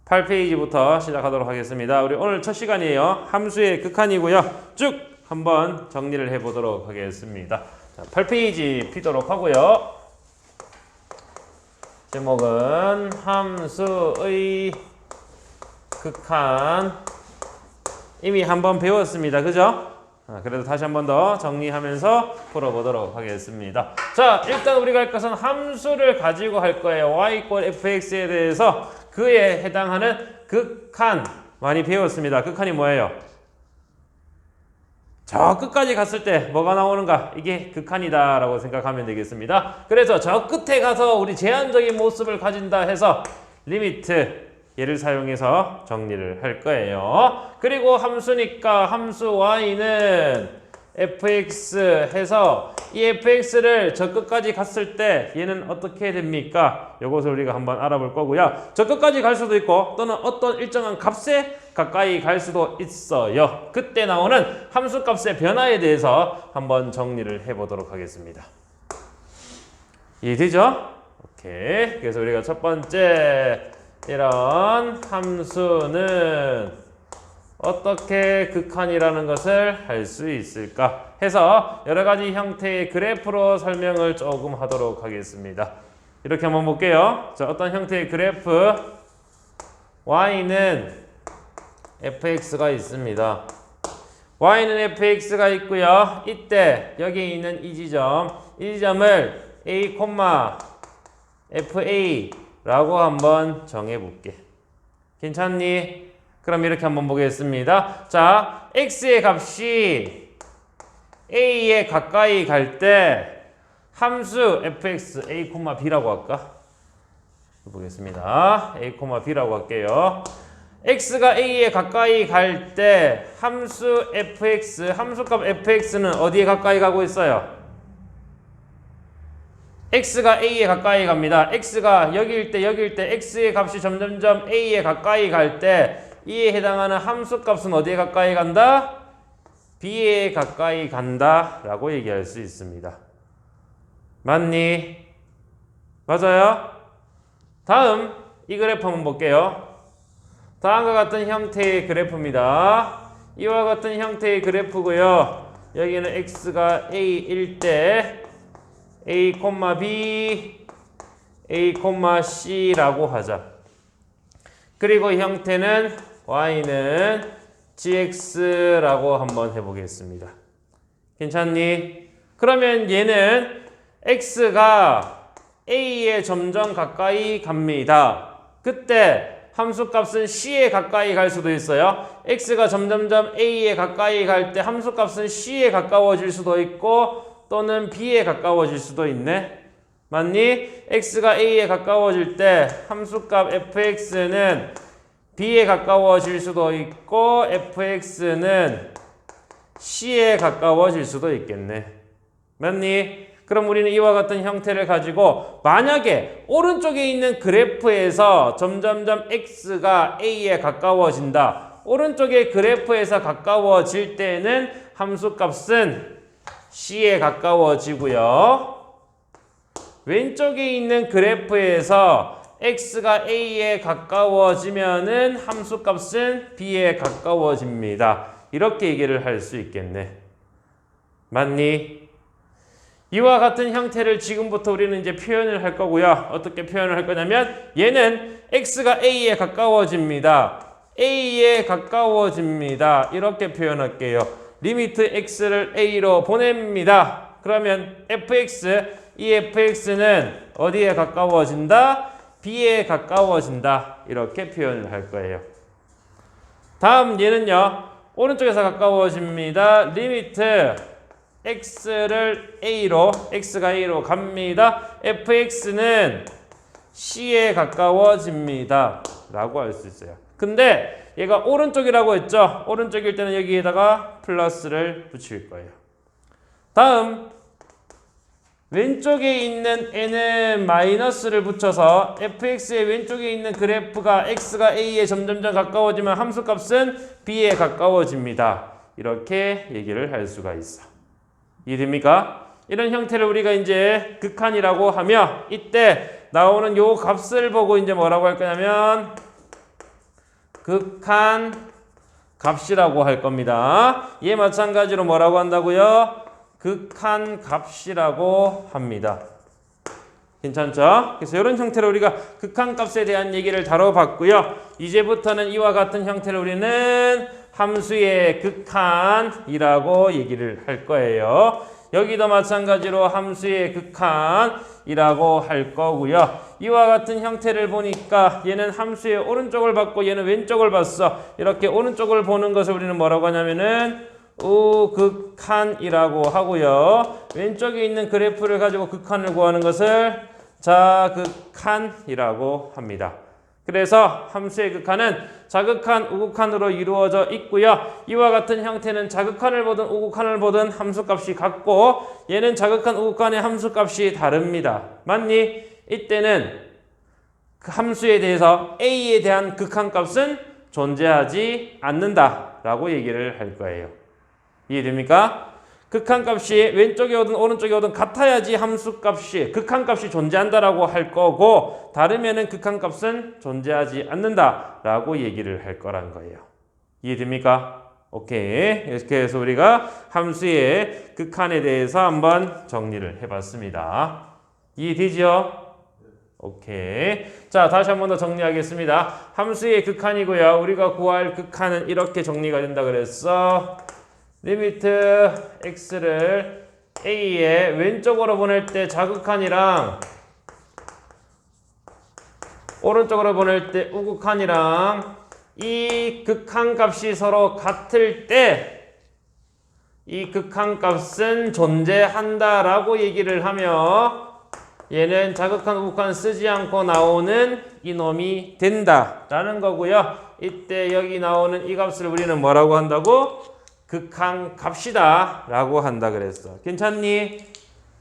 8페이지부터 시작하도록 하겠습니다. 우리 오늘 첫 시간이에요. 함수의 극한이고요. 쭉 한번 정리를 해보도록 하겠습니다. 자, 8페이지 피도록 하고요. 제목은 함수의 극한. 이미 한번 배웠습니다. 그죠? 그래도 다시 한 번 더 정리하면서 풀어보도록 하겠습니다. 자, 일단 우리가 할 것은 함수를 가지고 할 거예요. y = fx에 대해서 그에 해당하는 극한 많이 배웠습니다. 극한이 뭐예요? 저 끝까지 갔을 때 뭐가 나오는가? 이게 극한이다 라고 생각하면 되겠습니다. 그래서 저 끝에 가서 우리 제한적인 모습을 가진다 해서 리미트 얘를 사용해서 정리를 할 거예요. 그리고 함수니까 함수 y는 fx 해서 이 fx를 저 끝까지 갔을 때 얘는 어떻게 됩니까? 이것을 우리가 한번 알아볼 거고요. 저 끝까지 갈 수도 있고 또는 어떤 일정한 값에 가까이 갈 수도 있어요. 그때 나오는 함수 값의 변화에 대해서 한번 정리를 해보도록 하겠습니다. 이해되죠? 오케이. 그래서 우리가 첫 번째 이런 함수는 어떻게 극한이라는 것을 할 수 있을까 해서 여러 가지 형태의 그래프로 설명을 조금 하도록 하겠습니다. 이렇게 한번 볼게요. 자, 어떤 형태의 그래프 y는 fx가 있습니다. y는 fx가 있고요. 이때 여기 있는 이 지점을 a, fa 라고 한번 정해볼게. 괜찮니? 그럼 이렇게 한번 보겠습니다. 자, x의 값이 a에 가까이 갈 때 함수 fx a, b라고 할까? 보겠습니다. a, b라고 할게요. x가 a에 가까이 갈 때 함수 fx, 함수값 fx는 어디에 가까이 가고 있어요? x가 a에 가까이 갑니다. x가 여기일 때 x의 값이 점점점 a에 가까이 갈 때 이에 해당하는 함수 값은 어디에 가까이 간다? b에 가까이 간다 라고 얘기할 수 있습니다. 맞니? 맞아요? 다음 이 그래프 한번 볼게요. 다음과 같은 형태의 그래프입니다. 이와 같은 형태의 그래프고요. 여기는 x가 a일 때 a, b, a, c라고 하자. 그리고 형태는 y는 gx라고 한번 해보겠습니다. 괜찮니? 그러면 얘는 x가 a에 점점 가까이 갑니다. 그때 함수값은 c에 가까이 갈 수도 있어요. x가 점점점 a에 가까이 갈 때 함수값은 c에 가까워질 수도 있고 또는 b에 가까워질 수도 있네. 맞니? x가 a에 가까워질 때 함수값 fx는 b에 가까워질 수도 있고 fx는 c에 가까워질 수도 있겠네. 맞니? 그럼 우리는 이와 같은 형태를 가지고 만약에 오른쪽에 있는 그래프에서 점점점 x가 a에 가까워진다. 오른쪽의 그래프에서 가까워질 때는 함수값은 c에 가까워지고요. 왼쪽에 있는 그래프에서 x가 a에 가까워지면은 함수값은 b에 가까워집니다. 이렇게 얘기를 할 수 있겠네. 맞니? 이와 같은 형태를 지금부터 우리는 이제 표현을 할 거고요. 어떻게 표현을 할 거냐면 얘는 x가 a에 가까워집니다. a에 가까워집니다. 이렇게 표현할게요. 리미트 x를 a로 보냅니다. 그러면 fx, 이 fx는 어디에 가까워진다? b에 가까워진다. 이렇게 표현을 할 거예요. 다음 얘는요. 오른쪽에서 가까워집니다. 리미트 x를 a로, x가 a로 갑니다. fx는 c에 가까워집니다. 라고 할 수 있어요. 근데 얘가 오른쪽이라고 했죠? 오른쪽일 때는 여기에다가 플러스를 붙일 거예요. 다음 왼쪽에 있는 n은 마이너스를 붙여서 fx의 왼쪽에 있는 그래프가 x가 a에 점점점 가까워지면 함수값은 b에 가까워집니다. 이렇게 얘기를 할 수가 있어. 이해됩니까? 이런 형태를 우리가 이제 극한이라고 하며 이때 나오는 요 값을 보고 이제 뭐라고 할 거냐면 극한 값이라고 할 겁니다. 이에 마찬가지로 뭐라고 한다고요? 극한 값이라고 합니다. 괜찮죠? 그래서 이런 형태로 우리가 극한값에 대한 얘기를 다뤄봤고요. 이제부터는 이와 같은 형태로 우리는 함수의 극한이라고 얘기를 할 거예요. 여기도 마찬가지로 함수의 극한이라고 할 거고요. 이와 같은 형태를 보니까 얘는 함수의 오른쪽을 봤고 얘는 왼쪽을 봤어. 이렇게 오른쪽을 보는 것을 우리는 뭐라고 하냐면은 우극한이라고 하고요. 왼쪽에 있는 그래프를 가지고 극한을 구하는 것을 자극한이라고 합니다. 그래서 함수의 극한은 자극한, 우극한으로 이루어져 있고요. 이와 같은 형태는 자극한을 보든 우극한을 보든 함수값이 같고 얘는 자극한, 우극한의 함수값이 다릅니다. 맞니? 이때는 그 함수에 대해서 A에 대한 극한값은 존재하지 않는다라고 얘기를 할 거예요. 이해됩니까? 극한값이 왼쪽에 오든 오른쪽에 오든 같아야지 함수값이 극한값이 존재한다라고 할 거고 다르면은 극한값은 존재하지 않는다라고 얘기를 할 거란 거예요. 이해됩니까? 오케이. 이렇게 해서 우리가 함수의 극한에 대해서 한번 정리를 해봤습니다. 이해되죠? 오케이. 자, 다시 한 번 더 정리하겠습니다. 함수의 극한이고요. 우리가 구할 극한은 이렇게 정리가 된다 그랬어. 리미트 x를 a의 왼쪽으로 보낼 때 자극한이랑 오른쪽으로 보낼 때 우극한이랑 이 극한값이 서로 같을 때 이 극한값은 존재한다라고 얘기를 하며 얘는 자극한, 우극한 쓰지 않고 나오는 이놈이 된다라는 거고요. 이때 여기 나오는 이 값을 우리는 뭐라고 한다고? 극한값이다 라고 한다 그랬어. 괜찮니?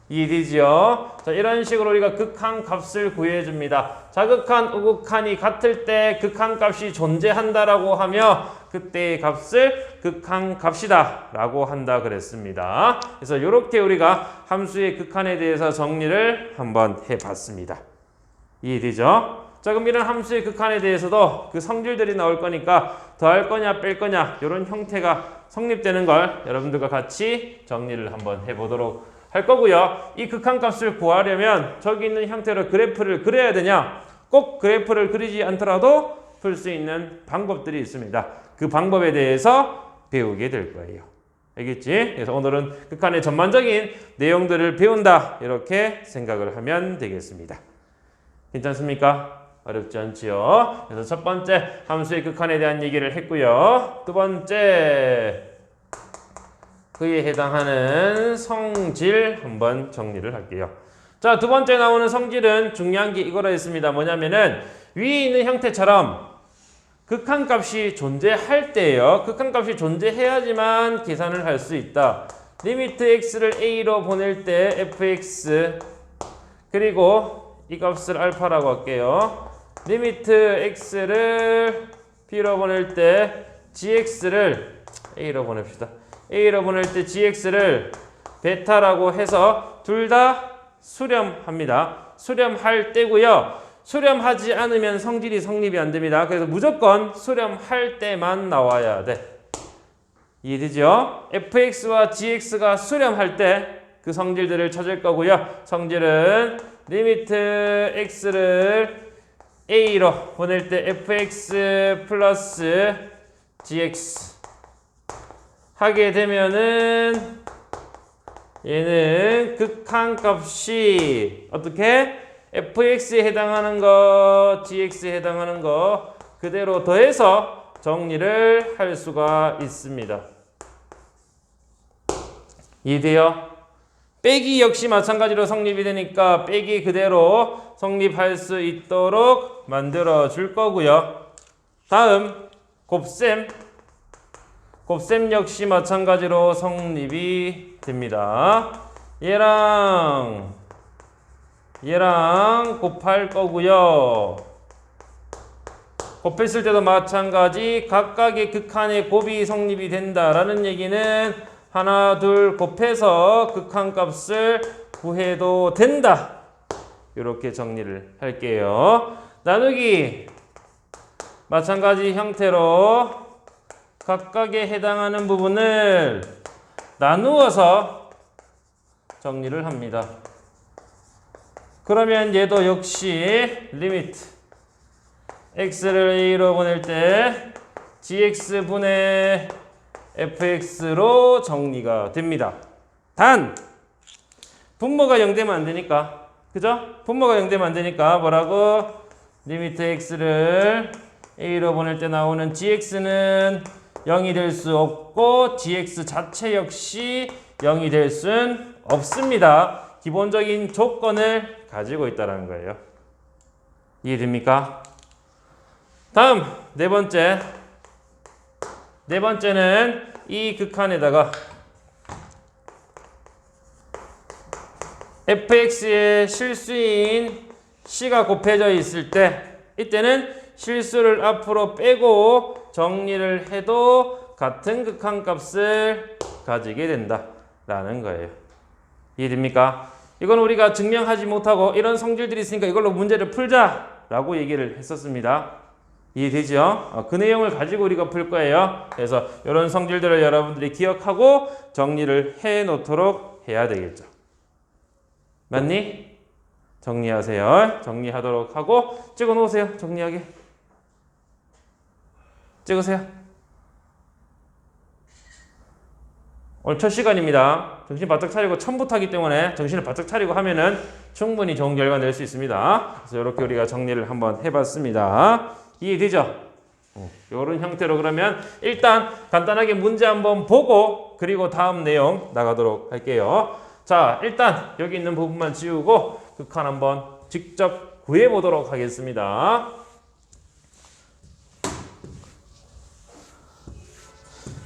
이해되죠? 자, 이런 식으로 우리가 극한값을 구해줍니다. 자극한, 우극한이 같을 때 극한값이 존재한다라고 하며 그때의 값을 극한값이다 라고 한다 그랬습니다. 그래서 이렇게 우리가 함수의 극한에 대해서 정리를 한번 해봤습니다. 이해되죠? 자, 그럼 이런 함수의 극한에 대해서도 그 성질들이 나올 거니까 더할 거냐 뺄 거냐 이런 형태가 성립되는 걸 여러분들과 같이 정리를 한번 해보도록 할 거고요. 이 극한값을 구하려면 저기 있는 형태로 그래프를 그려야 되냐? 꼭 그래프를 그리지 않더라도 풀 수 있는 방법들이 있습니다. 그 방법에 대해서 배우게 될 거예요. 알겠지? 그래서 오늘은 극한의 전반적인 내용들을 배운다 이렇게 생각을 하면 되겠습니다. 괜찮습니까? 어렵지 않지요? 그래서 첫 번째 함수의 극한에 대한 얘기를 했고요. 두 번째 그에 해당하는 성질 한번 정리를 할게요. 자, 두 번째 나오는 성질은 중요한 게 이거라 했습니다. 뭐냐면은 위에 있는 형태처럼 극한값이 존재할 때예요. 극한값이 존재해야지만 계산을 할 수 있다. 리미트 x를 a로 보낼 때 fx 그리고 이 값을 알파라고 할게요. 리미트 x를 b로 보낼 때 gx를 a로 보냅시다. a로 보낼 때 gx를 베타라고 해서 둘 다 수렴합니다. 수렴할 때고요. 수렴하지 않으면 성질이 성립이 안 됩니다. 그래서 무조건 수렴할 때만 나와야 돼. 이해되죠? fx와 gx가 수렴할 때 그 성질들을 찾을 거고요. 성질은 리미트 x를 a로 보낼 때 fx 플러스 gx 하게 되면은 얘는 극한값이 어떻게? fx에 해당하는 거, gx에 해당하는 거 그대로 더해서 정리를 할 수가 있습니다. 이해돼요? 빼기 역시 마찬가지로 성립이 되니까 빼기 그대로 성립할 수 있도록 만들어 줄 거고요. 다음 곱셈. 곱셈 역시 마찬가지로 성립이 됩니다. 얘랑 곱할 거고요. 곱했을 때도 마찬가지 각각의 극한의 곱이 성립이 된다라는 얘기는 하나, 둘 곱해서 극한값을 구해도 된다. 이렇게 정리를 할게요. 나누기 마찬가지 형태로 각각에 해당하는 부분을 나누어서 정리를 합니다. 그러면 얘도 역시 리미트 x를 a로 보낼 때 gx분의 fx로 정리가 됩니다. 단 분모가 0되면 안 되니까, 그죠? 분모가 0되면 안 되니까 뭐라고? 리미트 x를 a로 보낼 때 나오는 gx는 0이 될 수 없고 gx 자체 역시 0이 될 순 없습니다. 기본적인 조건을 가지고 있다는 거예요. 이해됩니까? 다음 네 번째는 이 극한에다가 fx의 실수인 c가 곱해져 있을 때 이때는 실수를 앞으로 빼고 정리를 해도 같은 극한값을 가지게 된다라는 거예요. 이해됩니까? 이건 우리가 증명하지 못하고 이런 성질들이 있으니까 이걸로 문제를 풀자라고 얘기를 했었습니다. 이해되죠? 그 내용을 가지고 우리가 풀 거예요. 그래서 이런 성질들을 여러분들이 기억하고 정리를 해 놓도록 해야 되겠죠. 맞니? 정리하세요. 정리하도록 하고 찍어 놓으세요. 정리하게. 찍으세요. 오늘 첫 시간입니다. 정신 바짝 차리고 처음부터 하기 때문에 정신을 바짝 차리고 하면은 충분히 좋은 결과 낼 수 있습니다. 그래서 이렇게 우리가 정리를 한번 해봤습니다. 이해되죠? 이런 형태로 그러면 일단 간단하게 문제 한번 보고 그리고 다음 내용 나가도록 할게요. 자, 일단 여기 있는 부분만 지우고 극한 한번 직접 구해보도록 하겠습니다.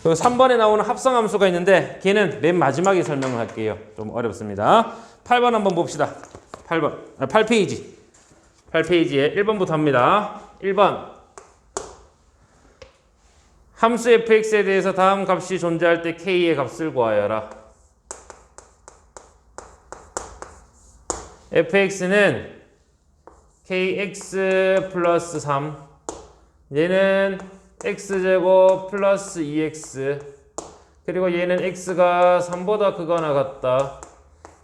그 3번에 나오는 합성함수가 있는데 걔는 맨 마지막에 설명을 할게요. 좀 어렵습니다. 8번 한번 봅시다. 8페이지. 8페이지에 1번부터 합니다. 1번. 함수 fx에 대해서 다음 값이 존재할 때 k의 값을 구하여라. fx는 kx 플러스 3 얘는 x제곱 플러스 2x 그리고 얘는 x가 3보다 크거나 같다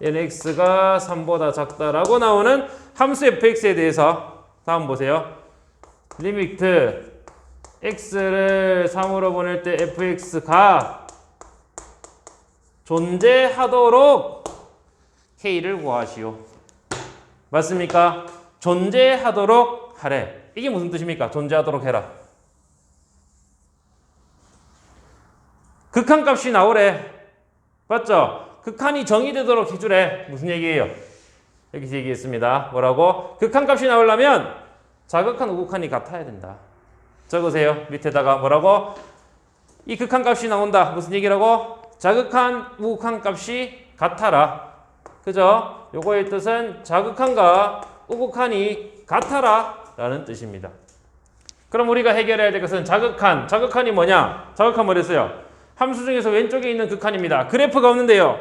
얘는 x가 3보다 작다라고 나오는 함수 fx에 대해서 다음 보세요. 리미트 x를 3으로 보낼 때 fx가 존재하도록 k를 구하시오. 맞습니까? 존재하도록 하래. 이게 무슨 뜻입니까? 존재하도록 해라. 극한값이 나오래. 맞죠? 극한이 정의되도록 해주래. 무슨 얘기예요? 여기서 얘기했습니다. 뭐라고? 극한값이 나오려면 자극한 우극한이 같아야 된다. 적으세요. 밑에다가 뭐라고? 이 극한값이 나온다. 무슨 얘기라고? 자극한 우극한 값이 같아라. 그죠? 요거의 뜻은 자극한과 우극한이 같아라 라는 뜻입니다. 그럼 우리가 해결해야 될 것은 자극한이 뭐냐? 자극한 뭐랬어요? 함수 중에서 왼쪽에 있는 극한입니다. 그래프가 없는데요.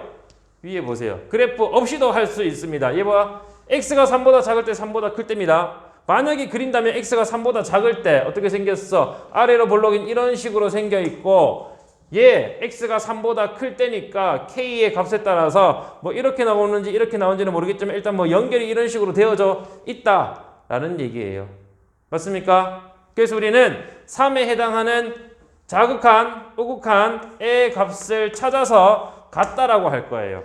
위에 보세요. 그래프 없이도 할 수 있습니다. 얘 봐. x가 3보다 작을 때 3보다 클 때입니다. 만약에 그린다면 x가 3보다 작을 때 어떻게 생겼어? 아래로 볼록인 이런 식으로 생겨 있고 얘 x가 3보다 클 때니까 k의 값에 따라서 뭐 이렇게 나오는지 이렇게 나오는지는 모르겠지만 일단 뭐 연결이 이런 식으로 되어져 있다라는 얘기예요. 맞습니까? 그래서 우리는 3에 해당하는 자극한, 우극한의 값을 찾아서 같다라고 할 거예요.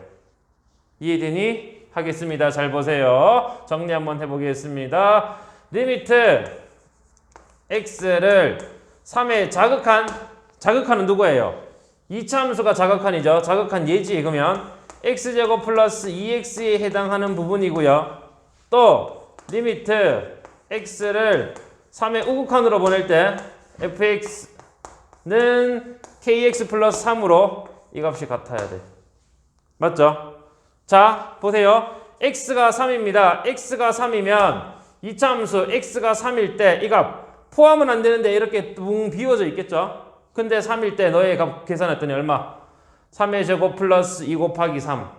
이해되니? 하겠습니다. 잘 보세요. 정리 한번 해보겠습니다. 리미트 x를 3의 자극한은 누구예요? 2차 함수가 자극한이죠. 자극한 예지. 그러면 x제곱 플러스 2x에 해당하는 부분이고요. 또 리미트 x를 3의 우극한으로 보낼 때 fx는 kx 플러스 3으로 이 값이 같아야 돼. 맞죠? 자, 보세요. x가 3입니다. x가 3이면 2차 함수 x가 3일 때 이 값 포함은 안 되는데 이렇게 뚱 비워져 있겠죠? 근데 3일 때 너의 값 계산했더니 얼마? 3의 제곱 플러스 2 곱하기 3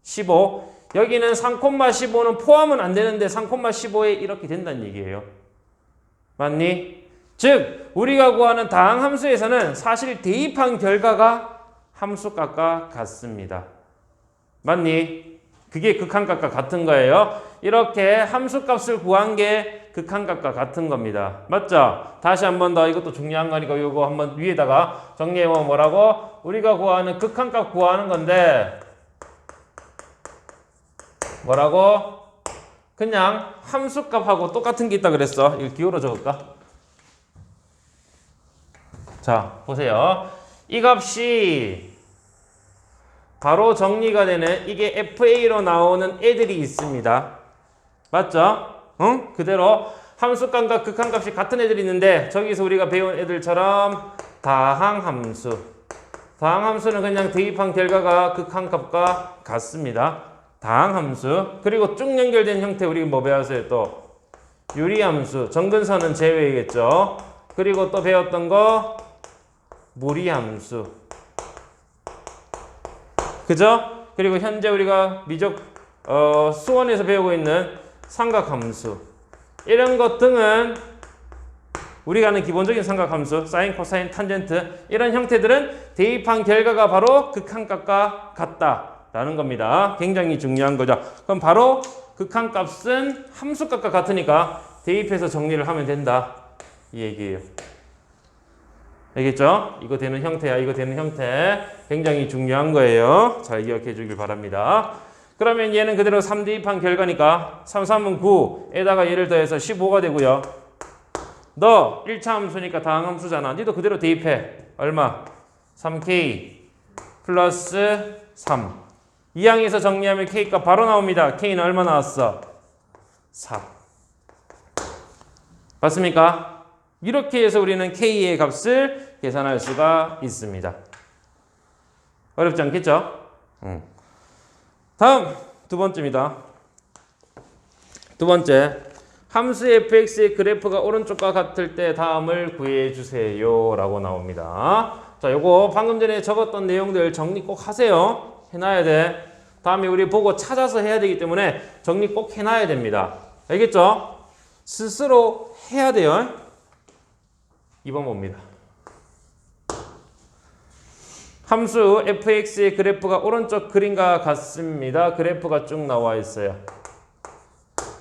15. 여기는 3,15는 포함은 안 되는데 3,15에 이렇게 된다는 얘기예요. 맞니? 즉 우리가 구하는 다항함수에서는 사실 대입한 결과가 함수값과 같습니다. 맞니? 그게 극한값과 같은 거예요. 이렇게 함수값을 구한 게 극한값과 같은 겁니다. 맞죠? 다시 한 번 더 이것도 중요한 거니까 이거 한번 위에다가 정리해보면 뭐라고? 우리가 구하는 극한값 구하는 건데 뭐라고? 그냥 함수값하고 똑같은 게 있다 그랬어. 이거 기호로 적을까? 자, 보세요. 이 값이 바로 정리가 되는 이게 FA로 나오는 애들이 있습니다. 맞죠? 응? 그대로 함수값과 극한값이 같은 애들이 있는데 저기서 우리가 배운 애들처럼 다항함수. 다항함수는 그냥 대입한 결과가 극한값과 같습니다. 다항함수. 그리고 쭉 연결된 형태 우리 뭐 배웠어요? 또 유리함수. 정근선은 제외겠죠. 그리고 또 배웠던 거 무리함수. 그죠? 그리고 현재 우리가 수원에서 배우고 있는 삼각함수. 이런 것 등은 우리가 아는 기본적인 삼각함수, 사인, 코사인, 탄젠트 이런 형태들은 대입한 결과가 바로 극한값과 같다라는 겁니다. 굉장히 중요한 거죠. 그럼 바로 극한값은 함수값과 같으니까 대입해서 정리를 하면 된다. 이 얘기예요. 알겠죠? 이거 되는 형태야. 이거 되는 형태. 굉장히 중요한 거예요. 잘 기억해 주길 바랍니다. 그러면 얘는 그대로 3 대입한 결과니까 3, 3은 9에다가 얘를 더해서 15가 되고요. 너 1차 함수니까 다항함수잖아. 니도 그대로 대입해. 얼마? 3k 플러스 3. 이 항에서 정리하면 k가 바로 나옵니다. k는 얼마 나왔어? 4. 맞습니까? 이렇게 해서 우리는 k의 값을 계산할 수가 있습니다. 어렵지 않겠죠? 다음 두 번째입니다. 두 번째, 함수 fx의 그래프가 오른쪽과 같을 때 다음을 구해주세요 라고 나옵니다. 자, 요거 방금 전에 적었던 내용들 정리 꼭 하세요. 해놔야 돼. 다음에 우리 보고 찾아서 해야 되기 때문에 정리 꼭 해놔야 됩니다. 알겠죠? 스스로 해야 돼요. 2번 봅니다. 함수 fx의 그래프가 오른쪽 그림과 같습니다. 그래프가 쭉 나와 있어요.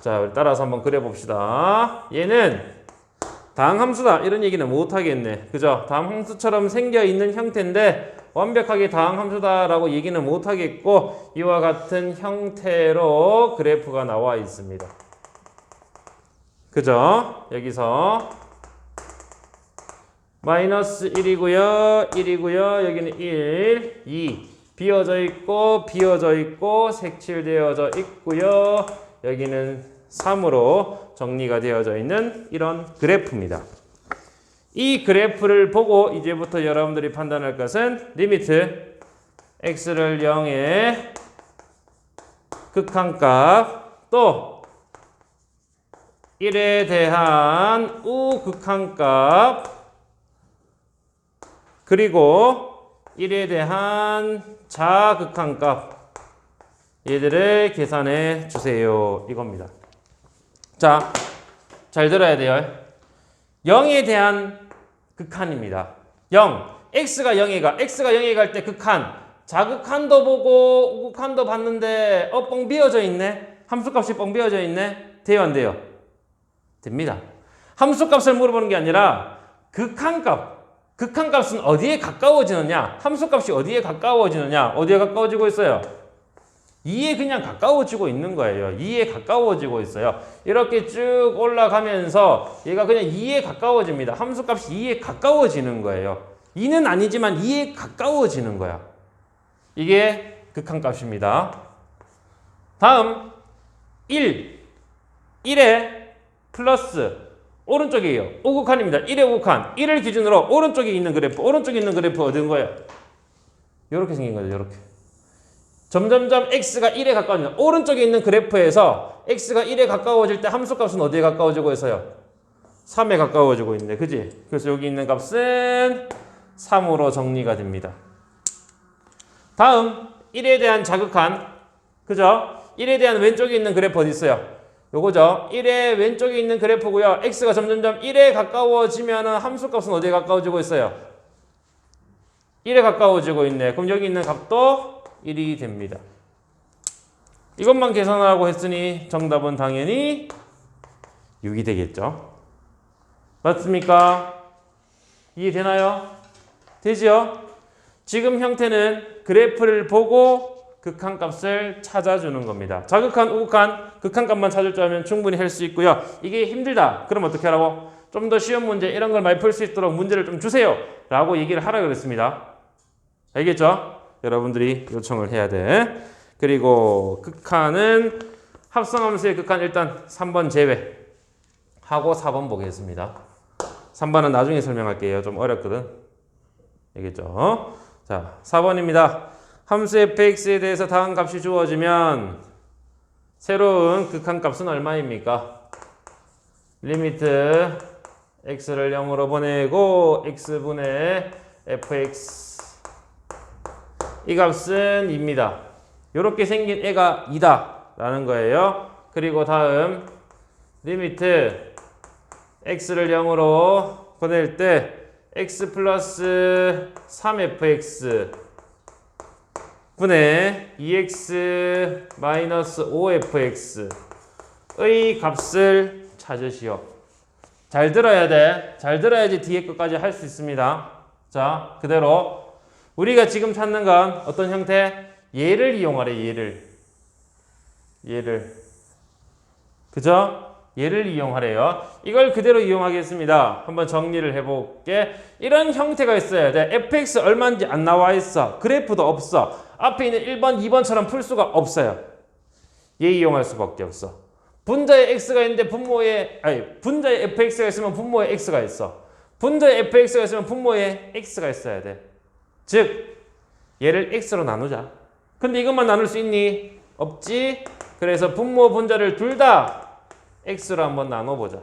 자, 우리 따라서 한번 그려봅시다. 얘는 다항함수다 이런 얘기는 못하겠네. 그죠? 다항함수처럼 생겨있는 형태인데 완벽하게 다항함수다라고 얘기는 못하겠고 이와 같은 형태로 그래프가 나와 있습니다. 그죠? 여기서 마이너스 1이고요. 1이고요. 여기는 1, 2. 비어져 있고 비어져 있고 색칠되어져 있고요. 여기는 3으로 정리가 되어져 있는 이런 그래프입니다. 이 그래프를 보고 이제부터 여러분들이 판단할 것은 리미트 x를 0에 극한값 또 1에 대한 우극한값 그리고 1에 대한 자극한값 얘들을 계산해 주세요. 이겁니다. 자, 잘 들어야 돼요. 0에 대한 극한입니다. 0. x가 0에 갈 때 극한. 자극한도 보고 우극한도 봤는데 뻥 비어져 있네. 함수값이 뻥 비어져 있네. 돼요, 안 돼요? 됩니다. 함수값을 물어보는 게 아니라 극한값. 극한값은 어디에 가까워지느냐? 함수값이 어디에 가까워지느냐? 어디에 가까워지고 있어요? 2에 그냥 가까워지고 있는 거예요. 2에 가까워지고 있어요. 이렇게 쭉 올라가면서 얘가 그냥 2에 가까워집니다. 함수값이 2에 가까워지는 거예요. 2는 아니지만 2에 가까워지는 거야. 이게 극한값입니다. 다음 1에 플러스 오른쪽이에요. 우극한입니다. 1의 우극한. 1을 기준으로 오른쪽에 있는 그래프. 오른쪽에 있는 그래프 어딘 거예요? 이렇게 생긴 거죠. 이렇게. 점점점 x가 1에 가까워집니다. 오른쪽에 있는 그래프에서 x가 1에 가까워질 때 함수값은 어디에 가까워지고 있어요? 3에 가까워지고 있네. 그지? 그래서 여기 있는 값은 3으로 정리가 됩니다. 다음 1에 대한 자극한. 그죠? 1에 대한 왼쪽에 있는 그래프 어디 있어요? 요거죠. 1의 왼쪽에 있는 그래프고요. x가 점점점 1에 가까워지면은 함수값은 어디에 가까워지고 있어요? 1에 가까워지고 있네. 그럼 여기 있는 값도 1이 됩니다. 이것만 계산하라고 했으니 정답은 당연히 6이 되겠죠. 맞습니까? 이해되나요? 되지요? 지금 형태는 그래프를 보고 극한값을 찾아주는 겁니다. 자극한, 우극한, 극한값만 찾을 줄 알면 충분히 할 수 있고요. 이게 힘들다. 그럼 어떻게 하라고? 좀 더 쉬운 문제, 이런 걸 많이 풀 수 있도록 문제를 좀 주세요. 라고 얘기를 하라 그랬습니다. 알겠죠? 여러분들이 요청을 해야 돼. 그리고 극한은 합성함수의 극한 일단 3번 제외 하고 4번 보겠습니다. 3번은 나중에 설명할게요. 좀 어렵거든. 알겠죠? 자, 4번입니다. 함수 fx에 대해서 다음 값이 주어지면 새로운 극한값은 얼마입니까? 리미트 x를 0으로 보내고 x분의 fx 이 값은 2입니다. 이렇게 생긴 애가 2다 라는 거예요. 그리고 다음 리미트 x를 0으로 보낼 때 x 플러스 3fx 분의 2x 마이너스 5fx의 값을 찾으시오. 잘 들어야 돼. 잘 들어야지 뒤에 것까지 할 수 있습니다. 자, 그대로 우리가 지금 찾는 건 어떤 형태? 얘를 이용하래. 얘를 그죠? 얘를 이용하래요. 이걸 그대로 이용하겠습니다. 한번 정리를 해볼게. 이런 형태가 있어야 돼. fx 얼마인지 안 나와 있어. 그래프도 없어. 앞에 있는 1번, 2번처럼 풀 수가 없어요. 얘 이용할 수밖에 없어. 분자에 x가 있는데 분자에 fx가 있으면 분모에 x가 있어. 분자에 fx가 있으면 분모에 x가 있어야 돼. 즉 얘를 x로 나누자. 근데 이것만 나눌 수 있니? 없지. 그래서 분모 분자를 둘 다 x로 한번 나눠보자.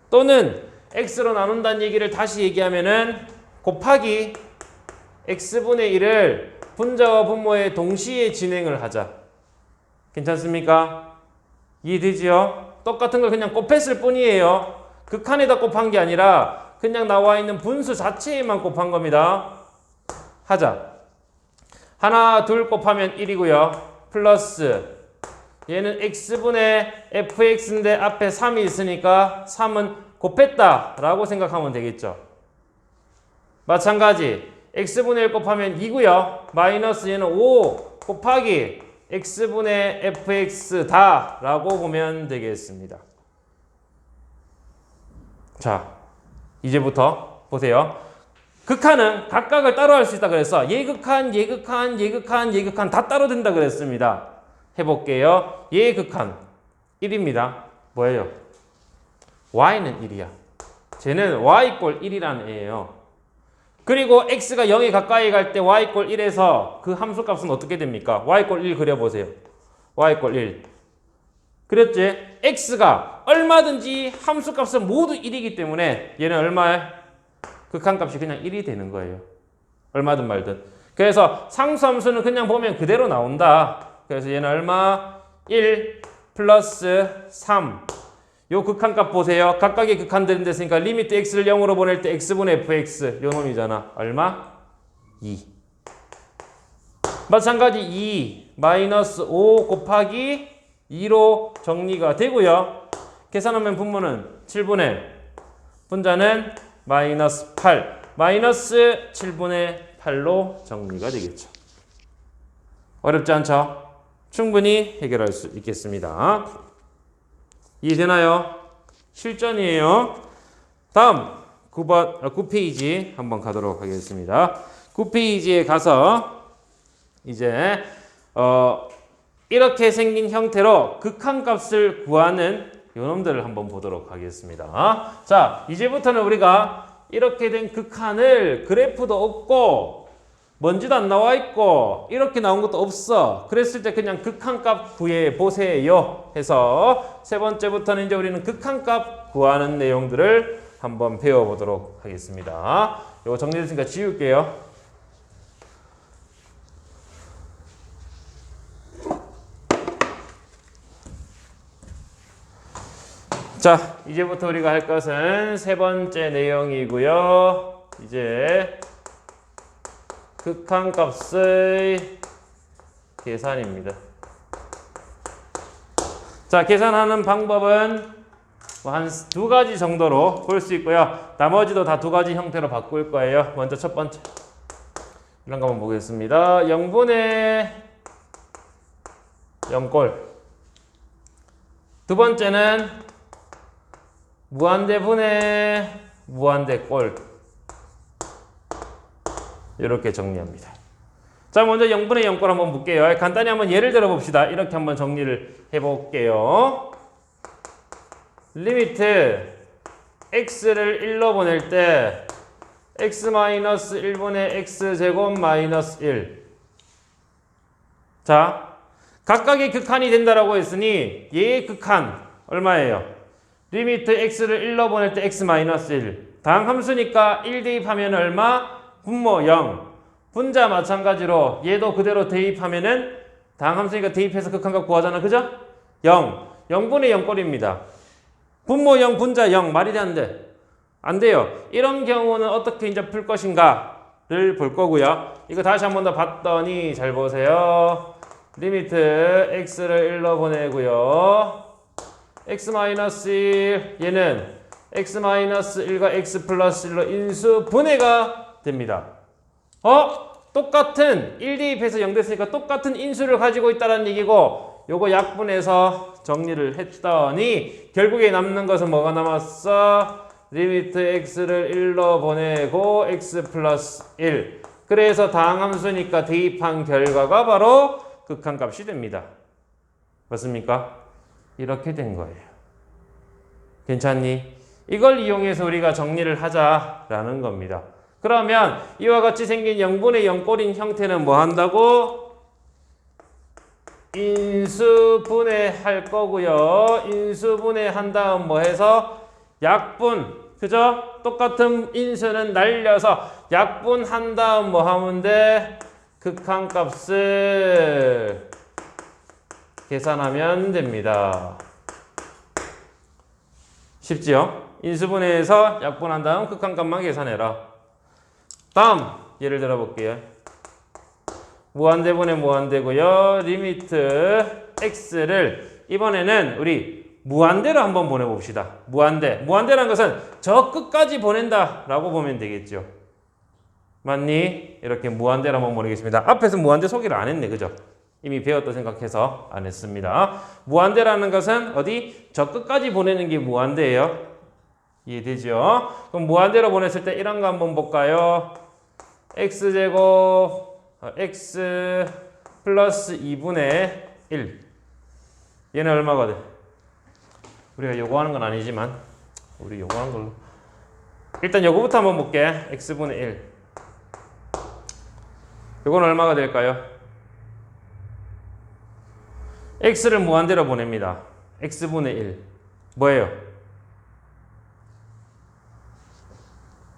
또는 x로 나눈다는 얘기를 다시 얘기하면은 곱하기 x분의 1을 분자와 분모에 동시에 진행을 하자. 괜찮습니까? 이해되지요? 똑같은 걸 그냥 곱했을 뿐이에요. 극한에다 곱한 게 아니라 그냥 나와 있는 분수 자체에만 곱한 겁니다. 하자. 하나, 둘 곱하면 1이고요. 플러스 얘는 x분의 fx인데 앞에 3이 있으니까 3은 곱했다 라고 생각하면 되겠죠. 마찬가지 x분의 1 곱하면 2고요. 마이너스 얘는 5 곱하기 x분의 fx 다 라고 보면 되겠습니다. 자, 이제부터 보세요. 극한은 각각을 따로 할 수 있다 그랬어. 예극한, 예극한, 예극한, 예극한 다 따로 된다 그랬습니다. 해볼게요. 얘의 극한 1입니다. 뭐예요? y는 1이야. 쟤는 y = 1이라는 애예요. 그리고 x가 0에 가까이 갈 때 y = 1에서 그 함수값은 어떻게 됩니까? y = 1 그려보세요. y = 1. 그랬지? x가 얼마든지 함수값은 모두 1이기 때문에 얘는 얼마야? 극한값이 그냥 1이 되는 거예요. 얼마든 말든. 그래서 상수함수는 그냥 보면 그대로 나온다. 그래서 얘는 얼마? 1 플러스 3. 요 극한값 보세요. 각각의 극한들은 됐으니까 리미트 x를 0으로 보낼 때 x분의 fx 요 놈이잖아. 얼마? 2. 마찬가지 2 마이너스 5 곱하기 2로 정리가 되고요. 계산하면 분모는 7분의 분자는 마이너스 8 마이너스 7분의 8로 정리가 되겠죠. 어렵지 않죠? 충분히 해결할 수 있겠습니다. 이해되나요? 실전이에요. 다음 9페이지 한번 가도록 하겠습니다. 9페이지에 가서 이제 이렇게 생긴 형태로 극한값을 구하는 요놈들을 한번 보도록 하겠습니다. 자, 이제부터는 우리가 이렇게 된 극한을 그래프도 없고 먼지도 안 나와 있고 이렇게 나온 것도 없어. 그랬을 때 그냥 극한값 구해 보세요 해서 세 번째부터는 이제 우리는 극한값 구하는 내용들을 한번 배워보도록 하겠습니다. 이거 정리됐으니까 지울게요. 자, 이제부터 우리가 할 것은 세 번째 내용이고요. 이제 극한값의 계산입니다. 자, 계산하는 방법은 한 두 가지 정도로 볼 수 있고요. 나머지도 다 두 가지 형태로 바꿀 거예요. 먼저 첫 번째 이런 거 한번 보겠습니다. 0분의 0꼴. 두 번째는 무한대분의 무한대꼴. 이렇게 정리합니다. 자, 먼저 0분의 0꼴 한번 볼게요. 간단히 한번 예를 들어 봅시다. 이렇게 한번 정리를 해볼게요. 리미트 x를 1로 보낼 때 x-1분의 x제곱 마이너스 1. 자, 각각의 극한이 된다라고 했으니 얘의 극한 얼마예요? 리미트 x를 1로 보낼 때 x-1. 다항함수니까 1 대입하면 얼마? 분모 0. 분자 마찬가지로 얘도 그대로 대입하면은 다항함수니까 대입해서 극한값 구하잖아. 그죠? 0. 0분의 0꼴입니다. 분모 0, 분자 0. 말이 돼, 안 돼? 안 돼요. 이런 경우는 어떻게 이제 풀 것인가를 볼 거고요. 이거 다시 한 번 더 봤더니 잘 보세요. 리미트 x를 1로 보내고요. x-1 얘는 x-1과 x 플러스 1로 인수 분해가 됩니다. 똑같은 1 대입해서 0 됐으니까 똑같은 인수를 가지고 있다는 얘기고 요거 약분해서 정리를 했더니 결국에 남는 것은 뭐가 남았어? 리미트 x를 1로 보내고 x 플러스 1. 그래서 다항함수니까 대입한 결과가 바로 극한값이 됩니다. 맞습니까? 이렇게 된 거예요. 괜찮니? 이걸 이용해서 우리가 정리를 하자라는 겁니다. 그러면 이와 같이 생긴 0분의 0꼴인 형태는 뭐 한다고? 인수분해할 거고요. 인수분해한 다음 뭐 해서 약분, 그죠? 똑같은 인수는 날려서 약분한 다음 뭐 하면 돼? 극한값을 계산하면 됩니다. 쉽지요? 인수분해해서 약분한 다음 극한값만 계산해라. 다음 예를 들어 볼게요. 무한대분의 무한대고요. 리미트 x를 이번에는 우리 무한대로 한번 보내봅시다. 무한대. 무한대라는 것은 저 끝까지 보낸다 라고 보면 되겠죠. 맞니? 이렇게 무한대로 한번 보내겠습니다. 앞에서 무한대 소개를 안 했네. 그죠? 이미 배웠다 생각해서 안 했습니다. 무한대라는 것은 어디? 저 끝까지 보내는 게 무한대예요. 이해되죠? 그럼 무한대로 보냈을 때 이런 거 한번 볼까요? x제곱 x 플러스 2분의 1. 얘는 얼마가 돼? 우리가 요구하는 건 아니지만 우리 요구하는 걸로 일단 요거부터 한번 볼게. x분의 1. 요건 얼마가 될까요? x를 무한대로 보냅니다. x분의 1. 뭐예요?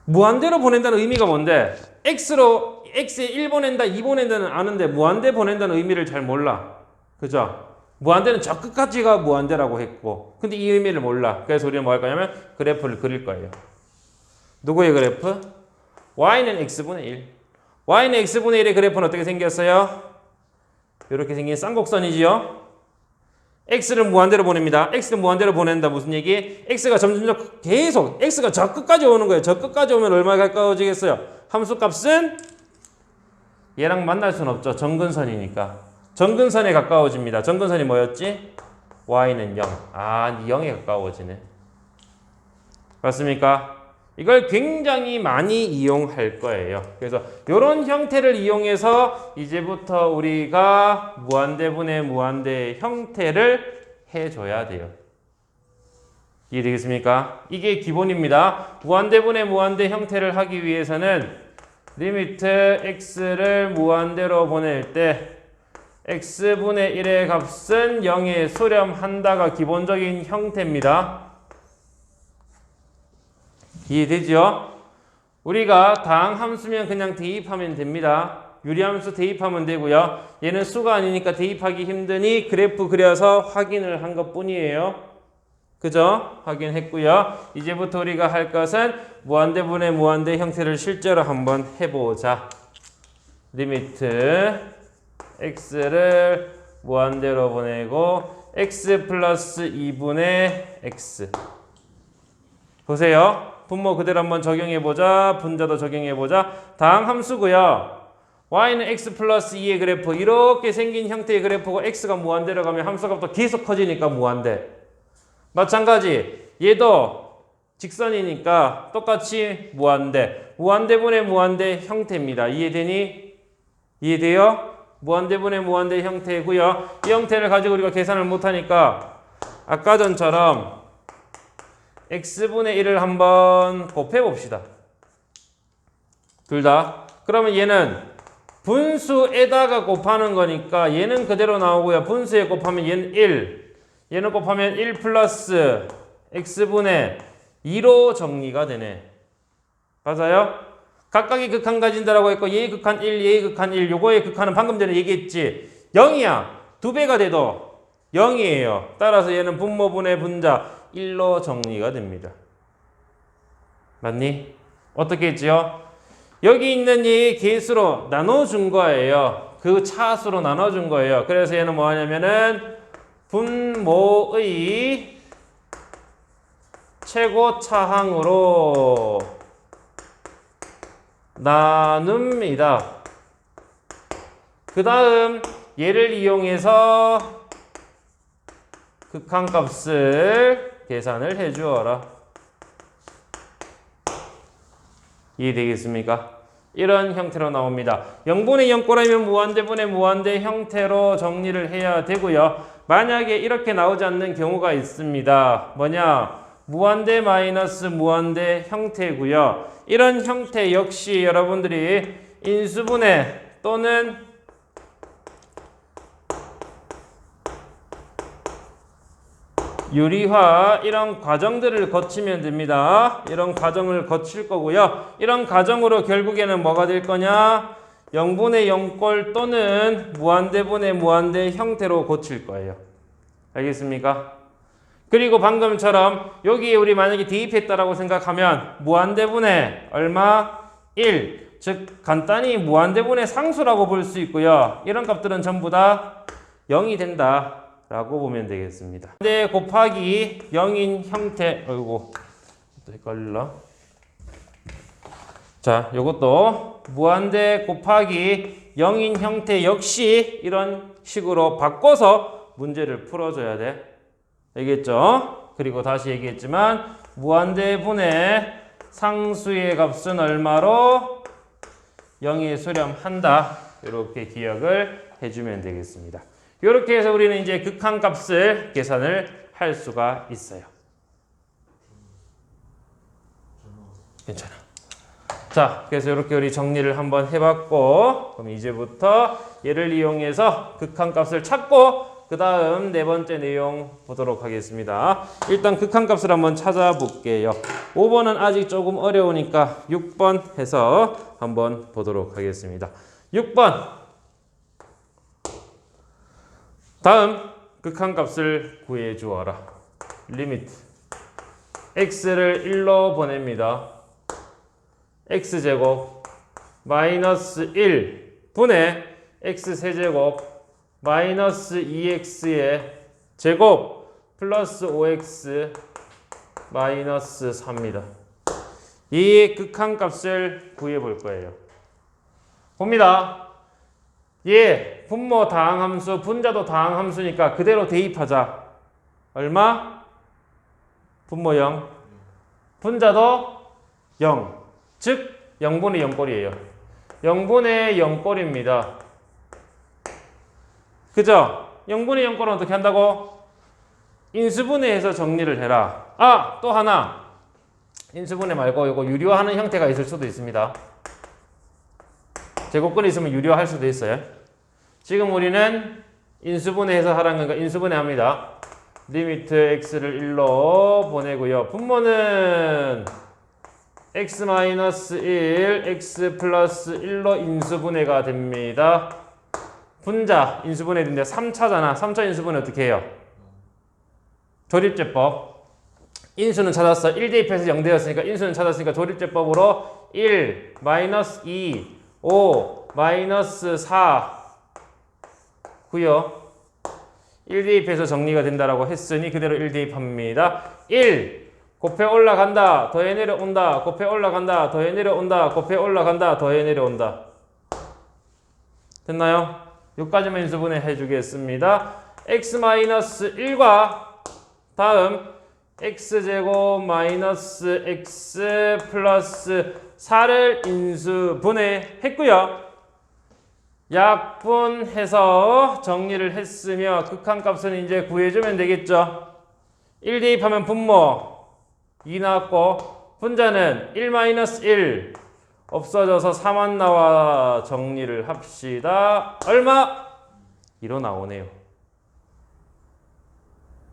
무한대로 보낸다는 의미가 뭔데? x에 1 보낸다, 2 보낸다는 아는데 무한대 보낸다는 의미를 잘 몰라. 그죠? 무한대는 저 끝까지가 무한대라고 했고 근데 이 의미를 몰라. 그래서 우리는 뭐 할 거냐면 그래프를 그릴 거예요. 누구의 그래프? y는 x분의 1. y는 x분의 1의 그래프는 어떻게 생겼어요? 이렇게 생긴 쌍곡선이지요. x를 무한대로 보냅니다. x를 무한대로 보낸다 무슨 얘기? x가 점점 계속 x가 저 끝까지 오는 거예요. 저 끝까지 오면 얼마나 가까워지겠어요? 함수값은 얘랑 만날 수는 없죠. 정근선이니까. 정근선에 가까워집니다. 정근선이 뭐였지? y는 0. 아, 0에 가까워지네. 맞습니까? 이걸 굉장히 많이 이용할 거예요. 그래서 이런 형태를 이용해서 이제부터 우리가 무한대분의 무한대 형태를 해줘야 돼요. 이해되겠습니까? 이게 기본입니다. 무한대분의 무한대 형태를 하기 위해서는 리미트 x를 무한대로 보낼 때 x분의 1의 값은 0에 수렴한다가 기본적인 형태입니다. 이해되죠? 우리가 다항함수면 그냥 대입하면 됩니다. 유리함수 대입하면 되고요. 얘는 수가 아니니까 대입하기 힘드니 그래프 그려서 확인을 한 것뿐이에요. 그죠? 확인했고요. 이제부터 우리가 할 것은 무한대분의 무한대 형태를 실제로 한번 해보자. 리미트 x를 무한대로 보내고 x 플러스 2분의 x. 보세요. 분모 그대로 한번 적용해보자. 분자도 적용해보자. 다항함수고요. y는 x 플러스 2의 그래프. 이렇게 생긴 형태의 그래프고 x가 무한대로 가면 함수값도 계속 커지니까 무한대. 마찬가지 얘도 직선이니까 똑같이 무한대. 무한대분의 무한대 형태입니다. 이해되니? 이해돼요? 무한대분의 무한대 형태고요. 이 형태를 가지고 우리가 계산을 못하니까 아까 전처럼 x분의 1을 한번 곱해봅시다. 둘 다. 그러면 얘는 분수에다가 곱하는 거니까 얘는 그대로 나오고요. 분수에 곱하면 얘는 1. 얘는 곱하면 1 플러스 x분의 2로 정리가 되네. 맞아요? 각각의 극한 가진다라고 했고 얘의 극한 1, 얘의 극한 1. 요거의 극한은 방금 전에 얘기했지. 0이야. 2배가 돼도 0이에요. 따라서 얘는 분모분의 분자 1로 정리가 됩니다. 맞니? 어떻게 했지요? 여기 있는 이 개수로 나눠준 거예요. 그 차수로 나눠준 거예요. 그래서 얘는 뭐 하냐면은 분모의 최고차항으로 나눕니다. 그 다음 얘를 이용해서 극한값을 계산을 해주어라. 이해되겠습니까? 이런 형태로 나옵니다. 0분의 0꼬라면 무한대분의 무한대 형태로 정리를 해야 되고요. 만약에 이렇게 나오지 않는 경우가 있습니다. 뭐냐? 무한대 마이너스 무한대 형태고요. 이런 형태 역시 여러분들이 인수분해 또는 유리화 이런 과정들을 거치면 됩니다. 이런 과정을 거칠 거고요. 이런 과정으로 결국에는 뭐가 될 거냐? 0분의 0꼴 또는 무한대분의 무한대 형태로 고칠 거예요. 알겠습니까? 그리고 방금처럼 여기에 우리 만약에 대입했다라고 생각하면 무한대분의 얼마? 1. 즉 간단히 무한대분의 상수라고 볼 수 있고요. 이런 값들은 전부 다 0이 된다. 라고 보면 되겠습니다. 무한대 곱하기 0인 형태, 어이구, 또 헷갈려. 자, 요것도 무한대 곱하기 0인 형태 역시 이런 식으로 바꿔서 문제를 풀어줘야 돼. 알겠죠? 그리고 다시 얘기했지만 무한대분의 상수의 값은 얼마로 0에 수렴한다. 이렇게 기억을 해주면 되겠습니다. 이렇게 해서 우리는 이제 극한값을 계산을 할 수가 있어요. 괜찮아. 자, 그래서 이렇게 우리 정리를 한번 해봤고, 그럼 이제부터 얘를 이용해서 극한값을 찾고 그 다음 네 번째 내용 보도록 하겠습니다. 일단 극한값을 한번 찾아볼게요. 5번은 아직 조금 어려우니까 6번 해서 한번 보도록 하겠습니다. 6번. 다음 극한값을 구해주어라. 리미트 x를 1로 보냅니다. x제곱 마이너스 1 분의 x세제곱 마이너스 2x의 제곱 플러스 5x 마이너스 4입니다. 이 극한값을 구해볼 거예요. 봅니다. 얘 분모 다항함수, 분자도 다항함수니까 그대로 대입하자. 얼마? 분모 0. 분자도 0. 즉 0분의 0꼴이에요. 0분의 0꼴입니다. 그죠? 0분의 0꼴은 어떻게 한다고? 인수분해해서 정리를 해라. 아! 또 하나. 인수분해 말고 이거 유료하는 형태가 있을 수도 있습니다. 제곱근이 있으면 유료할 수도 있어요. 지금 우리는 인수분해해서 하라는 거니까 인수분해 합니다. 리미트 x를 1로 보내고요. 분모는 x-1, x 플러스 1로 인수분해가 됩니다. 분자 인수분해 되는데 3차잖아. 3차 인수분해 어떻게 해요? 조립제법. 인수는 찾았어. 1 대입해서 0 되었으니까 인수는 찾았으니까 조립제법으로 1, 마이너스 2, 5, 마이너스 4 구요. 1 대입해서 정리가 된다라고 했으니 그대로 1 대입합니다. 1 곱해 올라간다. 더해 내려온다. 곱해 올라간다. 더해 내려온다. 곱해 올라간다. 더해 내려온다. 됐나요? 여기까지만 인수분해 해주겠습니다. x-1과 다음 x제곱 마이너스 x 플러스 4를 인수분해 했고요. 약분해서 정리를 했으며 극한값은 이제 구해주면 되겠죠. 1 대입하면 분모 2 나왔고 분자는 1-1 없어져서 4만 나와 정리를 합시다. 얼마? 2로 나오네요.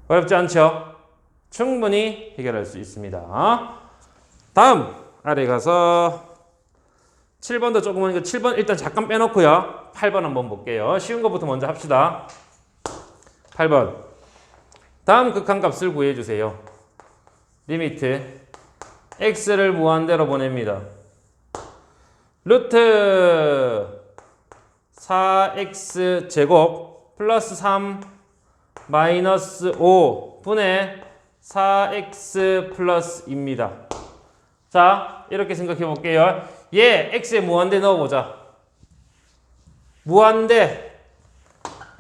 어렵지 않죠? 충분히 해결할 수 있습니다. 다음 아래 가서 7번도 조금은 이거 7번 일단 잠깐 빼놓고요. 8번 한번 볼게요. 쉬운 것부터 먼저 합시다. 8번 다음 극한값을 구해주세요. 리미트 x를 무한대로 보냅니다. 루트 4x 제곱 플러스 3 마이너스 5 분의 4x 플러스입니다. 자, 이렇게 생각해 볼게요. 얘 x에 무한대 넣어보자. 무한대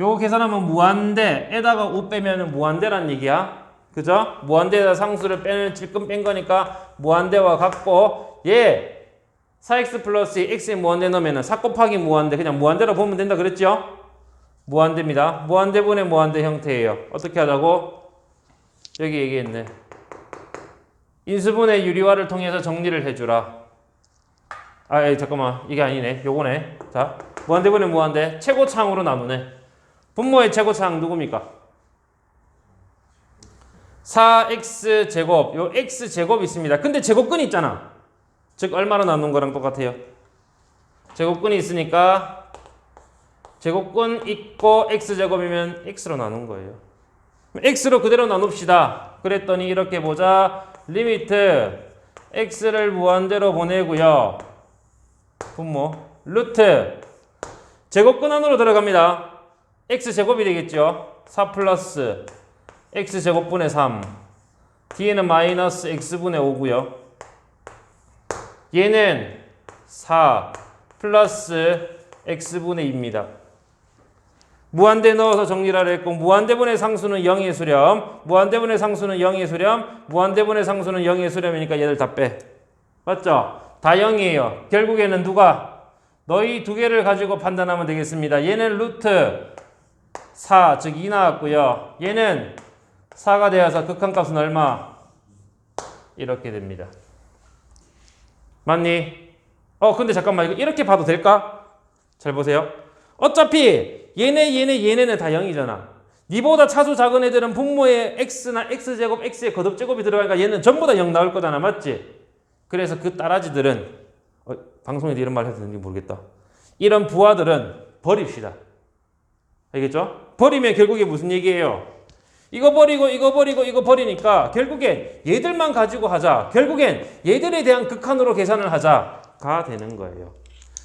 요거 계산하면 무한대에다가 5 빼면 무한대란 얘기야. 그죠? 무한대에다 상수를 빼는 질끈 뺀 거니까 무한대와 같고 얘 4x 플러스 x에 무한대 넣으면 4 곱하기 무한대 그냥 무한대로 보면 된다 그랬죠? 무한대입니다. 무한대분의 무한대 형태예요. 어떻게 하자고? 여기 얘기했네. 인수분해 유리화를 통해서 정리를 해주라. 잠깐만 이게 아니네. 요거네. 자, 무한대분의 무한대 최고차항으로 나누네. 분모의 최고차항 누굽니까? 4x 제곱, 요 x 제곱 있습니다. 근데 제곱근이 있잖아. 즉 얼마로 나눈 거랑 똑같아요. 제곱근이 있으니까 제곱근 있고 x 제곱이면 x로 나눈 거예요. x로 그대로 나눕시다. 그랬더니 이렇게 보자. 리미트 x를 무한대로 보내고요. 분모 루트 제곱근 안으로 들어갑니다. x 제곱이 되겠죠. 4 플러스 x제곱분의 3 뒤에는 마이너스 x분의 5고요. 얘는 4 플러스 x분의 2입니다. 무한대 넣어서 정리를 하려 했고 무한대분의 상수는 0의 수렴 무한대분의 상수는 0의 수렴 무한대분의 상수는 0의 수렴이니까 얘들 다 빼. 맞죠? 다 0이에요. 결국에는 누가? 너희 두 개를 가지고 판단하면 되겠습니다. 얘는 루트 4 즉 2 나왔고요. 얘는 4가 되어서 극한값은 얼마? 이렇게 됩니다. 맞니? 근데 잠깐만 이거 이렇게 봐도 될까? 잘 보세요. 어차피 얘네는 다 0이잖아. 니보다 차수 작은 애들은 분모에 x나 x제곱, x의 거듭제곱이 들어가니까 얘는 전부 다 0 나올 거잖아. 맞지? 그래서 그 따라지들은 방송에도 이런 말 해도 되는지 모르겠다. 이런 부하들은 버립시다. 알겠죠? 버리면 결국에 무슨 얘기예요? 이거 버리고 이거 버리고 이거 버리니까 결국엔 얘들만 가지고 하자. 결국엔 얘들에 대한 극한으로 계산을 하자가 되는 거예요.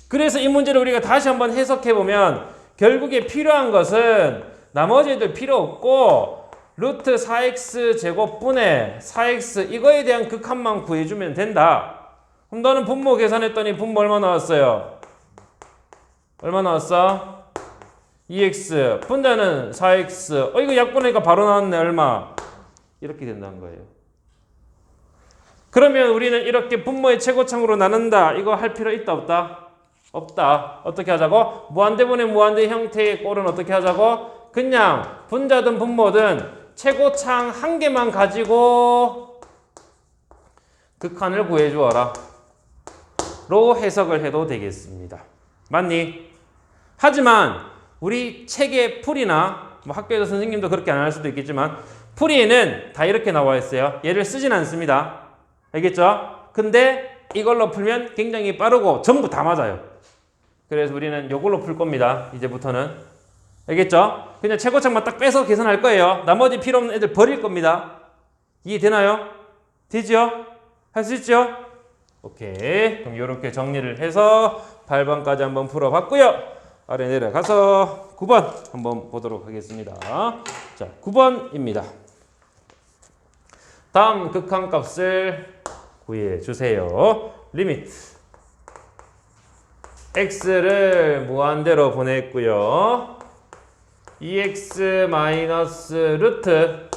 그래서 이 문제를 우리가 다시 한번 해석해보면 결국에 필요한 것은 나머지 애들 필요 없고 루트 4x 제곱분의 4x 이거에 대한 극한만 구해주면 된다. 그럼 너는 분모 계산했더니 분모 얼마 나왔어요? 얼마 나왔어? 2x 분자는 4x 이거 약분하니까 바로 나왔네. 얼마? 이렇게 된다는 거예요. 그러면 우리는 이렇게 분모의 최고차항으로 나눈다. 이거 할 필요 있다 없다? 없다. 어떻게 하자고? 무한대분의 무한대 형태의 꼴은 어떻게 하자고? 그냥 분자든 분모든 최고차항 한 개만 가지고 극한을 구해주어라 로 해석을 해도 되겠습니다. 맞니? 하지만 우리 책의 풀이나 학교에서 선생님도 그렇게 안 할 수도 있겠지만 풀이에는 다 이렇게 나와 있어요. 얘를 쓰진 않습니다. 알겠죠? 근데 이걸로 풀면 굉장히 빠르고 전부 다 맞아요. 그래서 우리는 이걸로 풀 겁니다. 이제부터는. 알겠죠? 그냥 최고차항만 딱 빼서 계산할 거예요. 나머지 필요 없는 애들 버릴 겁니다. 이해되나요? 되죠? 할 수 있죠? 오케이. 그럼 이렇게 정리를 해서 8번까지 한번 풀어봤고요. 아래 내려가서 9번 한번 보도록 하겠습니다. 자, 9번입니다. 다음 극한값을 구해주세요. 리미트 x를 무한대로 보냈고요. 2x 마이너스 루트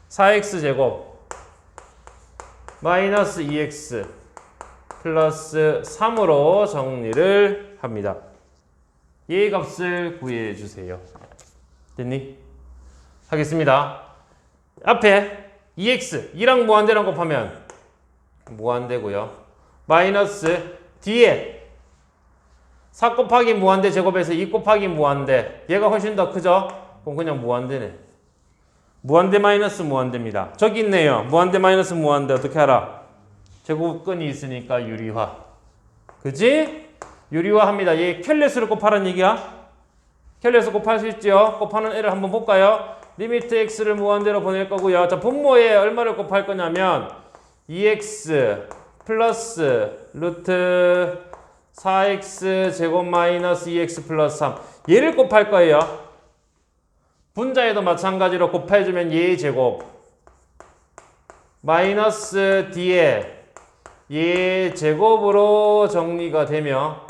4x 제곱 마이너스 2x 플러스 3으로 정리를 합니다. 얘 값을 구해주세요. 됐니? 하겠습니다. 앞에 2x 2랑 무한대랑 곱하면 무한대고요. 마이너스 뒤에 4 곱하기 무한대 제곱에서 2 곱하기 무한대 얘가 훨씬 더 크죠? 그럼 그냥 무한대네. 무한대 마이너스 무한대입니다. 저기 있네요. 무한대 마이너스 무한대 어떻게 알아? 제곱근이 있으니까 유리화. 그지? 유리화합니다. 얘 켈레스를 곱하라는 얘기야. 켈레스 곱할 수 있죠? 곱하는 애를 한번 볼까요? 리미트 x를 무한대로 보낼 거고요. 자, 분모에 얼마를 곱할 거냐면 2x 플러스 루트 4x 제곱 마이너스 2x 플러스 3 얘를 곱할 거예요. 분자에도 마찬가지로 곱해주면 얘 제곱 마이너스 d에 얘 제곱으로 정리가 되며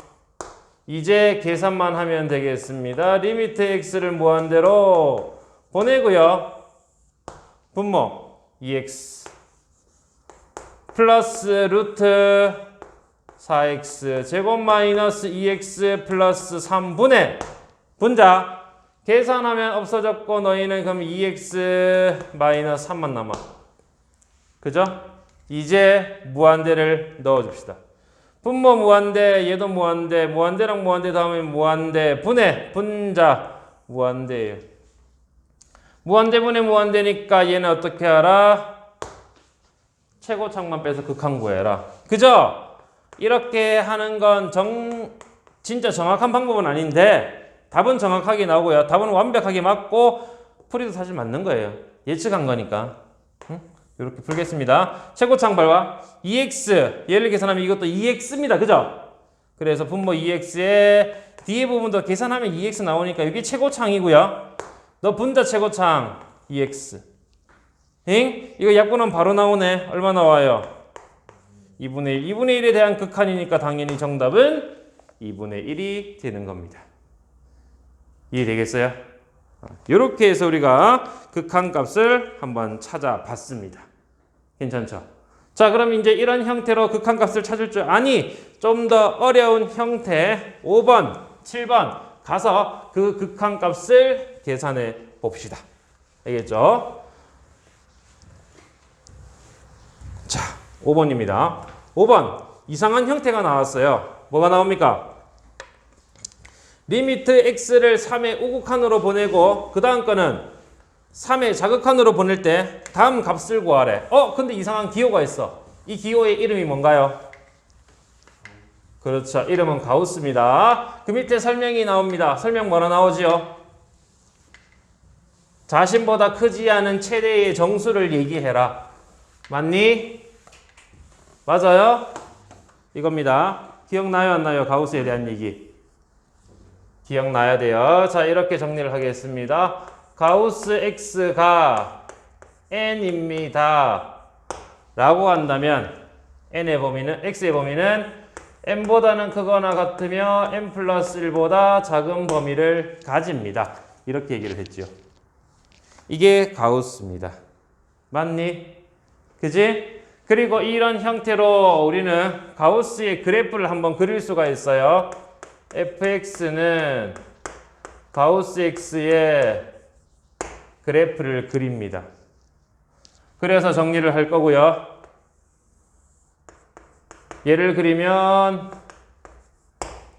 이제 계산만 하면 되겠습니다. 리미트 x를 무한대로 보내고요. 분모 2x 플러스 루트 4x 제곱 마이너스 2x 플러스 3분의 분자 계산하면 없어졌고 너희는 그럼 2x 마이너스 3만 남아. 그죠? 이제 무한대를 넣어줍시다. 분모 무한대, 얘도 무한대, 무한대랑 무한대 다음에 무한대, 분의, 분자, 무한대예요. 무한대 분의 무한대니까 얘는 어떻게 하라? 최고창만 빼서 극한 구해라. 그죠? 이렇게 하는 건 진짜 정확한 방법은 아닌데 답은 정확하게 나오고요. 답은 완벽하게 맞고 풀이도 사실 맞는 거예요. 예측한 거니까. 응? 이렇게 풀겠습니다. 최고창 발과 2x 얘를 계산하면 이것도 2x입니다. 그죠? 그래서 분모 2x의 뒤에 부분도 계산하면 2x 나오니까 이게 최고창이고요. 너 분자 최고창 2x 응? 이거 약분하면 바로 나오네. 얼마 나와요? 2분의 1. 2분의 1에 대한 극한이니까 당연히 정답은 2분의 1이 되는 겁니다. 이해되겠어요? 이렇게 해서 우리가 극한값을 한번 찾아봤습니다. 괜찮죠? 자, 그럼 이제 이런 형태로 극한값을 찾을 줄 아니 좀 더 어려운 형태 5번, 7번 가서 그 극한값을 계산해 봅시다. 알겠죠? 자, 5번입니다. 5번 이상한 형태가 나왔어요. 뭐가 나옵니까? 리미트 x를 3의 우극한으로 보내고 그 다음 거는 3의 자극한으로 보낼 때 다음 값을 구하래. 근데 이상한 기호가 있어. 이 기호의 이름이 뭔가요? 그렇죠. 이름은 가우스입니다. 그 밑에 설명이 나옵니다. 설명 뭐라 나오지요? 자신보다 크지 않은 최대의 정수를 얘기해라. 맞니? 맞아요? 이겁니다. 기억나요? 안 나요? 가우스에 대한 얘기. 기억나야 돼요. 자, 이렇게 정리를 하겠습니다. 가우스 x가 n입니다. 라고 한다면 n의 범위는 x의 범위는 n보다는 크거나 같으며 n 플러스 1보다 작은 범위를 가집니다. 이렇게 얘기를 했죠. 이게 가우스입니다. 맞니? 그지? 그리고 이런 형태로 우리는 가우스의 그래프를 한번 그릴 수가 있어요. fx는 가우스 x의 그래프를 그립니다. 그래서 정리를 할 거고요. 얘를 그리면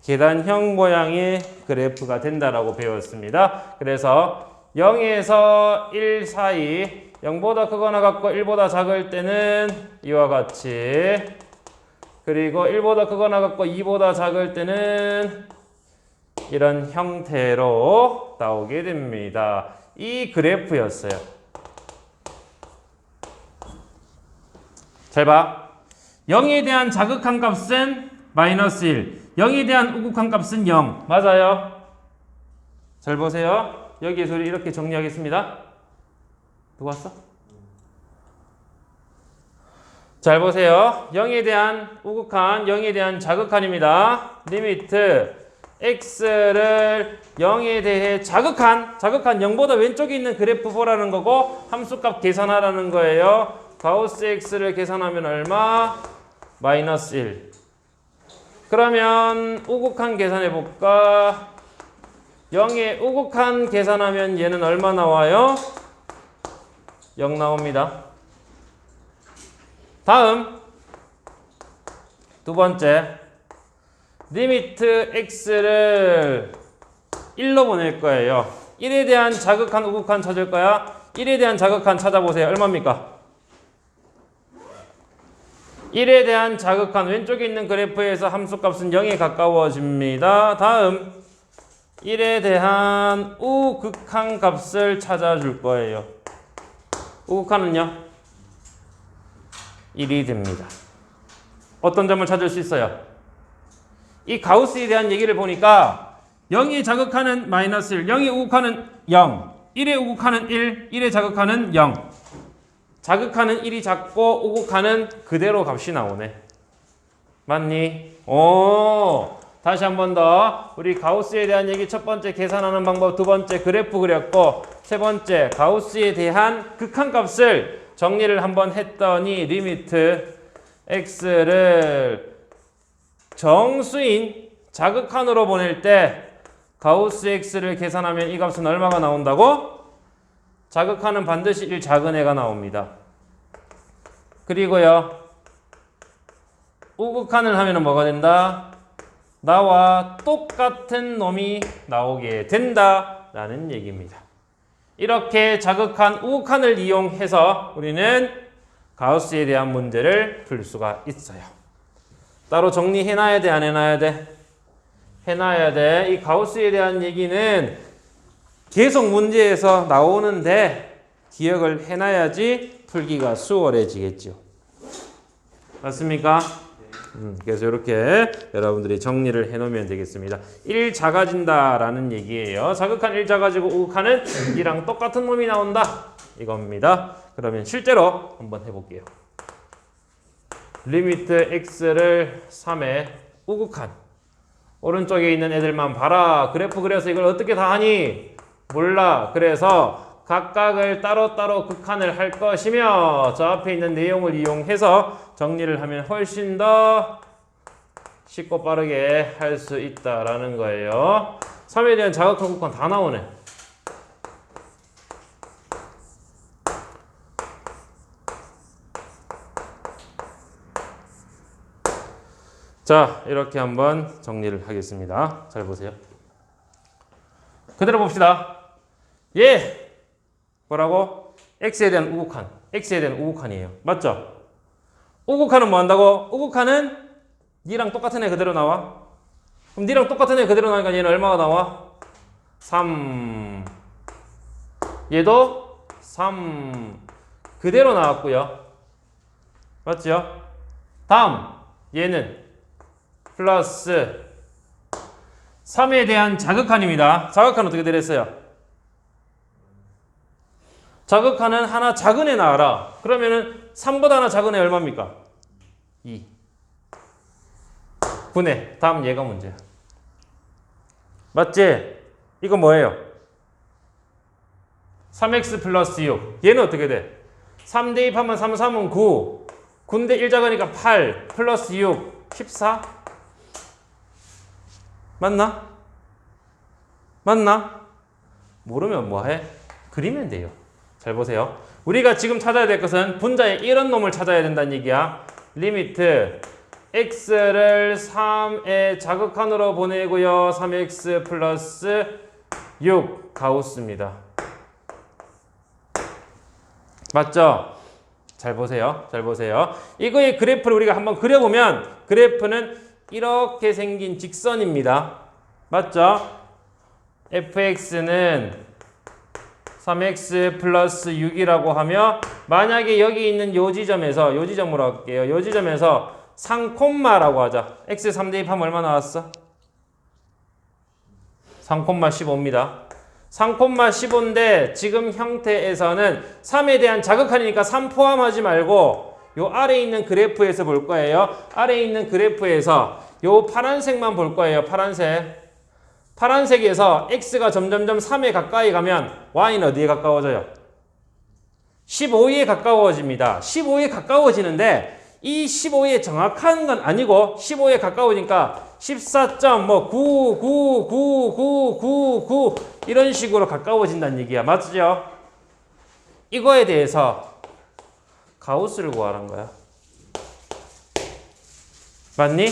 계단형 모양의 그래프가 된다라고 배웠습니다. 그래서 0에서 1 사이 0보다 크거나 같고 1보다 작을 때는 이와 같이 그리고 1보다 크거나 같고 2보다 작을 때는 이런 형태로 나오게 됩니다. 이 그래프였어요. 잘 봐. 0에 대한 자극한 값은 마이너스 1. 0에 대한 우극한 값은 0. 맞아요. 잘 보세요. 여기에서 우리 이렇게 정리하겠습니다. 누구 왔어? 잘 보세요. 0에 대한 우극한, 0에 대한 자극한입니다. 리미트 x를 0에 대해 자극한 0보다 왼쪽에 있는 그래프 보라는 거고 함수값 계산하라는 거예요. 가우스 x를 계산하면 얼마? 마이너스 1. 그러면 우극한 계산해 볼까? 0에 우극한 계산하면 얘는 얼마 나와요? 0 나옵니다. 다음 두 번째 리미트 x를 1로 보낼 거예요. 1에 대한 자극한 우극한 찾을 거야. 1에 대한 자극한 찾아보세요. 얼마입니까? 1에 대한 자극한 왼쪽에 있는 그래프에서 함수값은 0에 가까워집니다. 다음 1에 대한 우극한 값을 찾아줄 거예요. 우극한은요? 1이 됩니다. 어떤 점을 찾을 수 있어요? 이 가우스에 대한 얘기를 보니까 0의 자극하는 마이너스 1, 0의 우극하는 0, 1의 우극하는 1, 1의 자극하는 0. 자극하는 1이 작고 우극하는 그대로 값이 나오네. 맞니? 오, 다시 한 번 더. 우리 가우스에 대한 얘기 첫 번째 계산하는 방법, 두 번째 그래프 그렸고, 세 번째 가우스에 대한 극한값을 정리를 한번 했더니 리미트 x를 정수인 자극한으로 보낼 때 가우스 x를 계산하면 이 값은 얼마가 나온다고? 자극한은 반드시 1 작은 애가 나옵니다. 그리고요 우극한을 하면 뭐가 된다? 나와 똑같은 놈이 나오게 된다라는 얘기입니다. 이렇게 자극한 우극한을 이용해서 우리는 가우스에 대한 문제를 풀 수가 있어요. 따로 정리해놔야 돼, 안 해놔야 돼? 해놔야 돼. 이 가우스에 대한 얘기는 계속 문제에서 나오는데 기억을 해놔야지 풀기가 수월해지겠죠. 맞습니까? 그래서 이렇게 여러분들이 정리를 해놓으면 되겠습니다. 1 작아진다라는 얘기예요. 자극한 1 작아지고 우극한은 2랑 똑같은 놈이 나온다. 이겁니다. 그러면 실제로 한번 해볼게요. 리미트 x를 3에 우극한 오른쪽에 있는 애들만 봐라. 그래프 그려서 이걸 어떻게 다 하니? 몰라. 그래서 각각을 따로따로 극한을 할 것이며 저 앞에 있는 내용을 이용해서 정리를 하면 훨씬 더 쉽고 빠르게 할 수 있다라는 거예요. 3에 대한 자극한 극한 다 나오네. 자, 이렇게 한번 정리를 하겠습니다. 잘 보세요. 그대로 봅시다. 예! 뭐라고? x에 대한 우극한. x에 대한 우극한이에요. 맞죠? 우극한은 뭐 한다고? 우극한은 니랑 똑같은 애 그대로 나와. 그럼 니랑 똑같은 애 그대로 나오니까 얘는 얼마가 나와? 3. 얘도 3. 그대로 나왔고요. 맞죠? 다음 얘는 플러스 3에 대한 자극한입니다. 자극한 어떻게 되랬어요? 자극한은 하나 작은 애 나와라. 그러면은 3보다 하나 작은 애 얼마입니까? 2. 분해. 다음 얘가 문제야. 맞지? 이거 뭐예요? 3x 플러스 6. 얘는 어떻게 돼? 3 대입하면 3, 3은 9. 9인데 1 작으니까 8. 플러스 6. 14. 맞나? 맞나? 모르면 뭐해? 그리면 돼요. 잘 보세요. 우리가 지금 찾아야 될 것은 분자의 이런 놈을 찾아야 된다는 얘기야. 리미트 x를 3의 자극한으로 보내고요. 3x 플러스 6 가우스입니다. 맞죠? 잘 보세요. 잘 보세요. 이거의 그래프를 우리가 한번 그려보면 그래프는 이렇게 생긴 직선입니다. 맞죠? fx는 3x 플러스 6이라고 하며 만약에 여기 있는 요 지점에서 요 지점으로 할게요. 요 지점에서 3콤마라고 하자. x 3 대입하면 얼마 나왔어? 3,15입니다. 3,15인데 지금 형태에서는 3에 대한 자극하니까 3 포함하지 말고 요 아래에 있는 그래프에서 볼 거예요. 아래에 있는 그래프에서 요 파란색만 볼 거예요. 파란색. 파란색에서 x가 점점점 3에 가까이 가면 y는 어디에 가까워져요? 15에 가까워집니다. 15에 가까워지는데 이 15에 정확한 건 아니고 15에 가까우니까 14.9999999 이런 식으로 가까워진다는 얘기야. 맞죠? 이거에 대해서 가우스를 구하라는 거야. 맞니?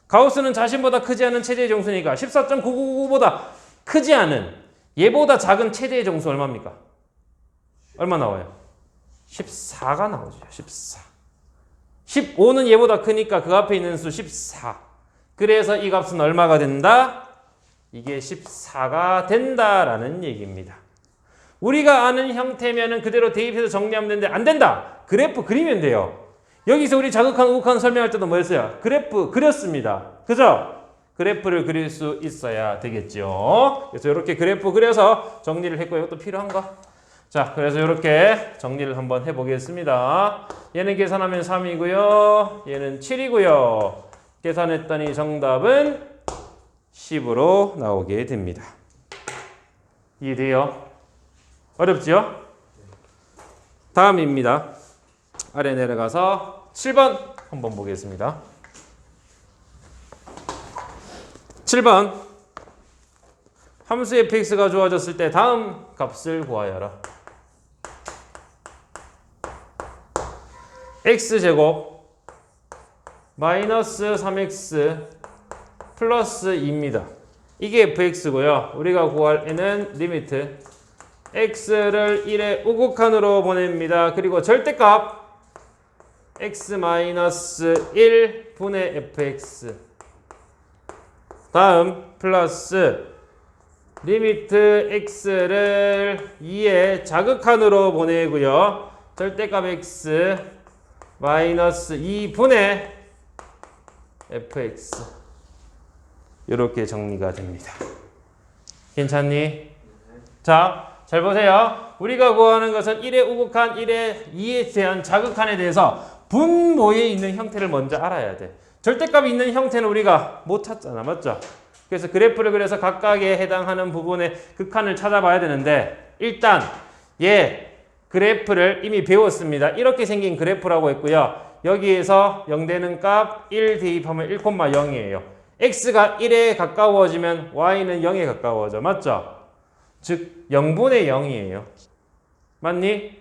가우스는 자신보다 크지 않은 최대의 정수니까 14.999보다 크지 않은 얘보다 작은 최대의 정수 얼마입니까? 얼마 나와요? 14가 나오죠. 14. 15는 얘보다 크니까 그 앞에 있는 수 14. 그래서 이 값은 얼마가 된다? 이게 14가 된다라는 얘기입니다. 우리가 아는 형태면은 그대로 대입해서 정리하면 되는데 안 된다. 그래프 그리면 돼요. 여기서 우리 자극한 우극한 설명할 때도 뭐였어요? 그래프 그렸습니다. 그죠? 그래프를 그릴 수 있어야 되겠죠. 그래서 이렇게 그래프 그려서 정리를 했고 이것도 필요한가? 자, 그래서 이렇게 정리를 한번 해보겠습니다. 얘는 계산하면 3이고요. 얘는 7이고요. 계산했더니 정답은 10으로 나오게 됩니다. 이해돼요? 어렵지요? 다음입니다. 아래 내려가서 7번 한번 보겠습니다. 7번 함수 fx가 주어졌을 때 다음 값을 구하여라. x제곱 마이너스 3x 플러스 2입니다. 이게 fx고요. 우리가 구할 n은 리미트 x를 1의 우극한으로 보냅니다. 그리고 절대값 x 마이너스 1 분의 fx 다음 플러스 리미트 x를 2의 자극한으로 보내고요. 절대값 x 마이너스 2분의 fx 이렇게 정리가 됩니다. 괜찮니? 자, 잘 보세요. 우리가 구하는 것은 1의 우극한, 1의 2에 대한 자극한에 대해서 분모에 있는 형태를 먼저 알아야 돼. 절대값이 있는 형태는 우리가 못 찾잖아. 맞죠? 그래서 그래프를 그려서 각각에 해당하는 부분의 극한을 찾아봐야 되는데 일단 얘 그래프를 이미 배웠습니다. 이렇게 생긴 그래프라고 했고요. 여기에서 0 되는 값 1 대입하면 1,0이에요. x가 1에 가까워지면 y는 0에 가까워져. 맞죠? 즉 0분의 0이에요. 맞니?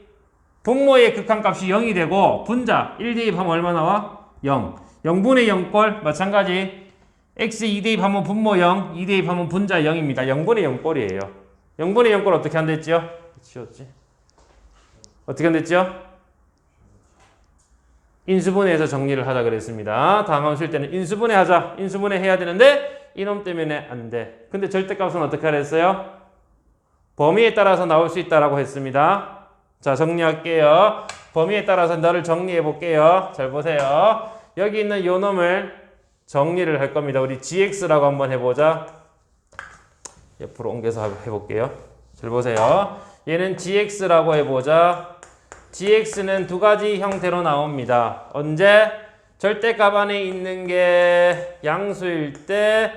분모의 극한값이 0이 되고 분자 1 대입하면 얼마 나와? 0. 0분의 0꼴 마찬가지 x 2 대입하면 분모 0, 2 대입하면 분자 0입니다. 0분의 0꼴이에요. 0분의 0꼴 어떻게 한댔죠? 치웠지? 어떻게 한댔죠? 인수분해해서 정리를 하자 그랬습니다. 다음 함수일 때는 인수분해 하자. 인수분해 해야 되는데 이놈 때문에 안 돼. 근데 절대값은 어떻게 하랬어요? 범위에 따라서 나올 수 있다라고 했습니다. 자, 정리할게요. 범위에 따라서 너를 정리해 볼게요. 잘 보세요. 여기 있는 요 놈을 정리를 할 겁니다. 우리 gx라고 한번 해보자. 옆으로 옮겨서 해볼게요. 잘 보세요. 얘는 gx라고 해보자. gx는 두 가지 형태로 나옵니다. 언제? 절대값 안에 있는 게 양수일 때,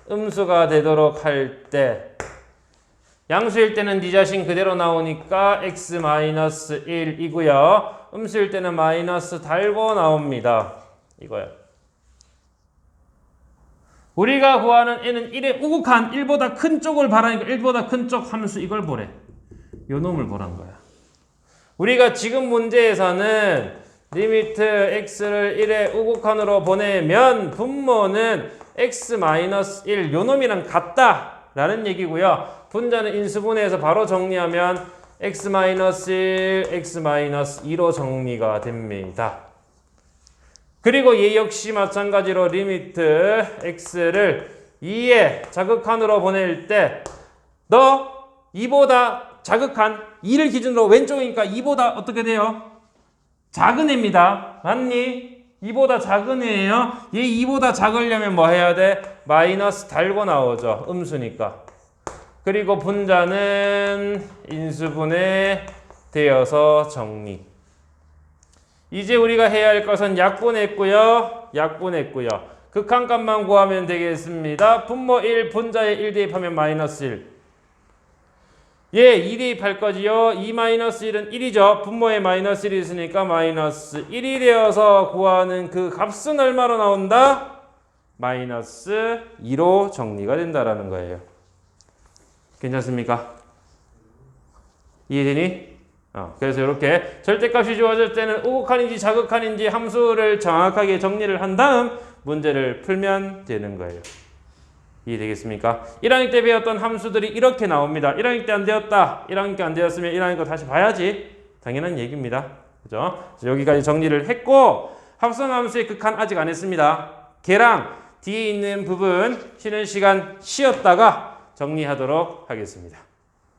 음수가 되도록 할 때. 양수일 때는 네 자신 그대로 나오니까 x-1이고요. 음수일 때는 마이너스 달고 나옵니다. 이거요. 우리가 구하는 n은 1의 우극한 1보다 큰 쪽을 바라니까 1보다 큰 쪽 함수 이걸 보래. 요 놈을 보란 거야. 우리가 지금 문제에서는 리미트 x를 1의 우극한으로 보내면 분모는 x-1 요 놈이랑 같다 라는 얘기고요. 분자는 인수분해해서 바로 정리하면 x-1, x-2로 정리가 됩니다. 그리고 얘 역시 마찬가지로 리미트 x를 2의 자극한으로 보낼 때 너 2보다 자극한 2를 기준으로 왼쪽이니까 2보다 어떻게 돼요? 작은 애입니다. 맞니? 2보다 작은 애예요. 얘 2보다 작으려면 뭐 해야 돼? 마이너스 달고 나오죠. 음수니까. 그리고 분자는 인수분해 되어서 정리. 이제 우리가 해야 할 것은 약분했고요. 약분했고요. 극한값만 구하면 되겠습니다. 분모 1, 분자에 1 대입하면 마이너스 1. 예, 2 대입할 거지요. 2 마이너스 1은 1이죠. 분모에 마이너스 1이 있으니까 마이너스 1이 되어서 구하는 그 값은 얼마로 나온다? 마이너스 2로 정리가 된다라는 거예요. 괜찮습니까? 이해되니? 그래서 이렇게 절대값이 주어질 때는 우극한인지 자극한인지 함수를 정확하게 정리를 한 다음 문제를 풀면 되는 거예요. 이해되겠습니까? 1학년 때 배웠던 함수들이 이렇게 나옵니다. 1학년 때 안 되었다. 1학년 때 안 되었으면 1학년 거 다시 봐야지. 당연한 얘기입니다. 그죠? 여기까지 정리를 했고 합성함수의 극한 아직 안 했습니다. 걔랑 뒤에 있는 부분 쉬는 시간 쉬었다가 정리하도록 하겠습니다.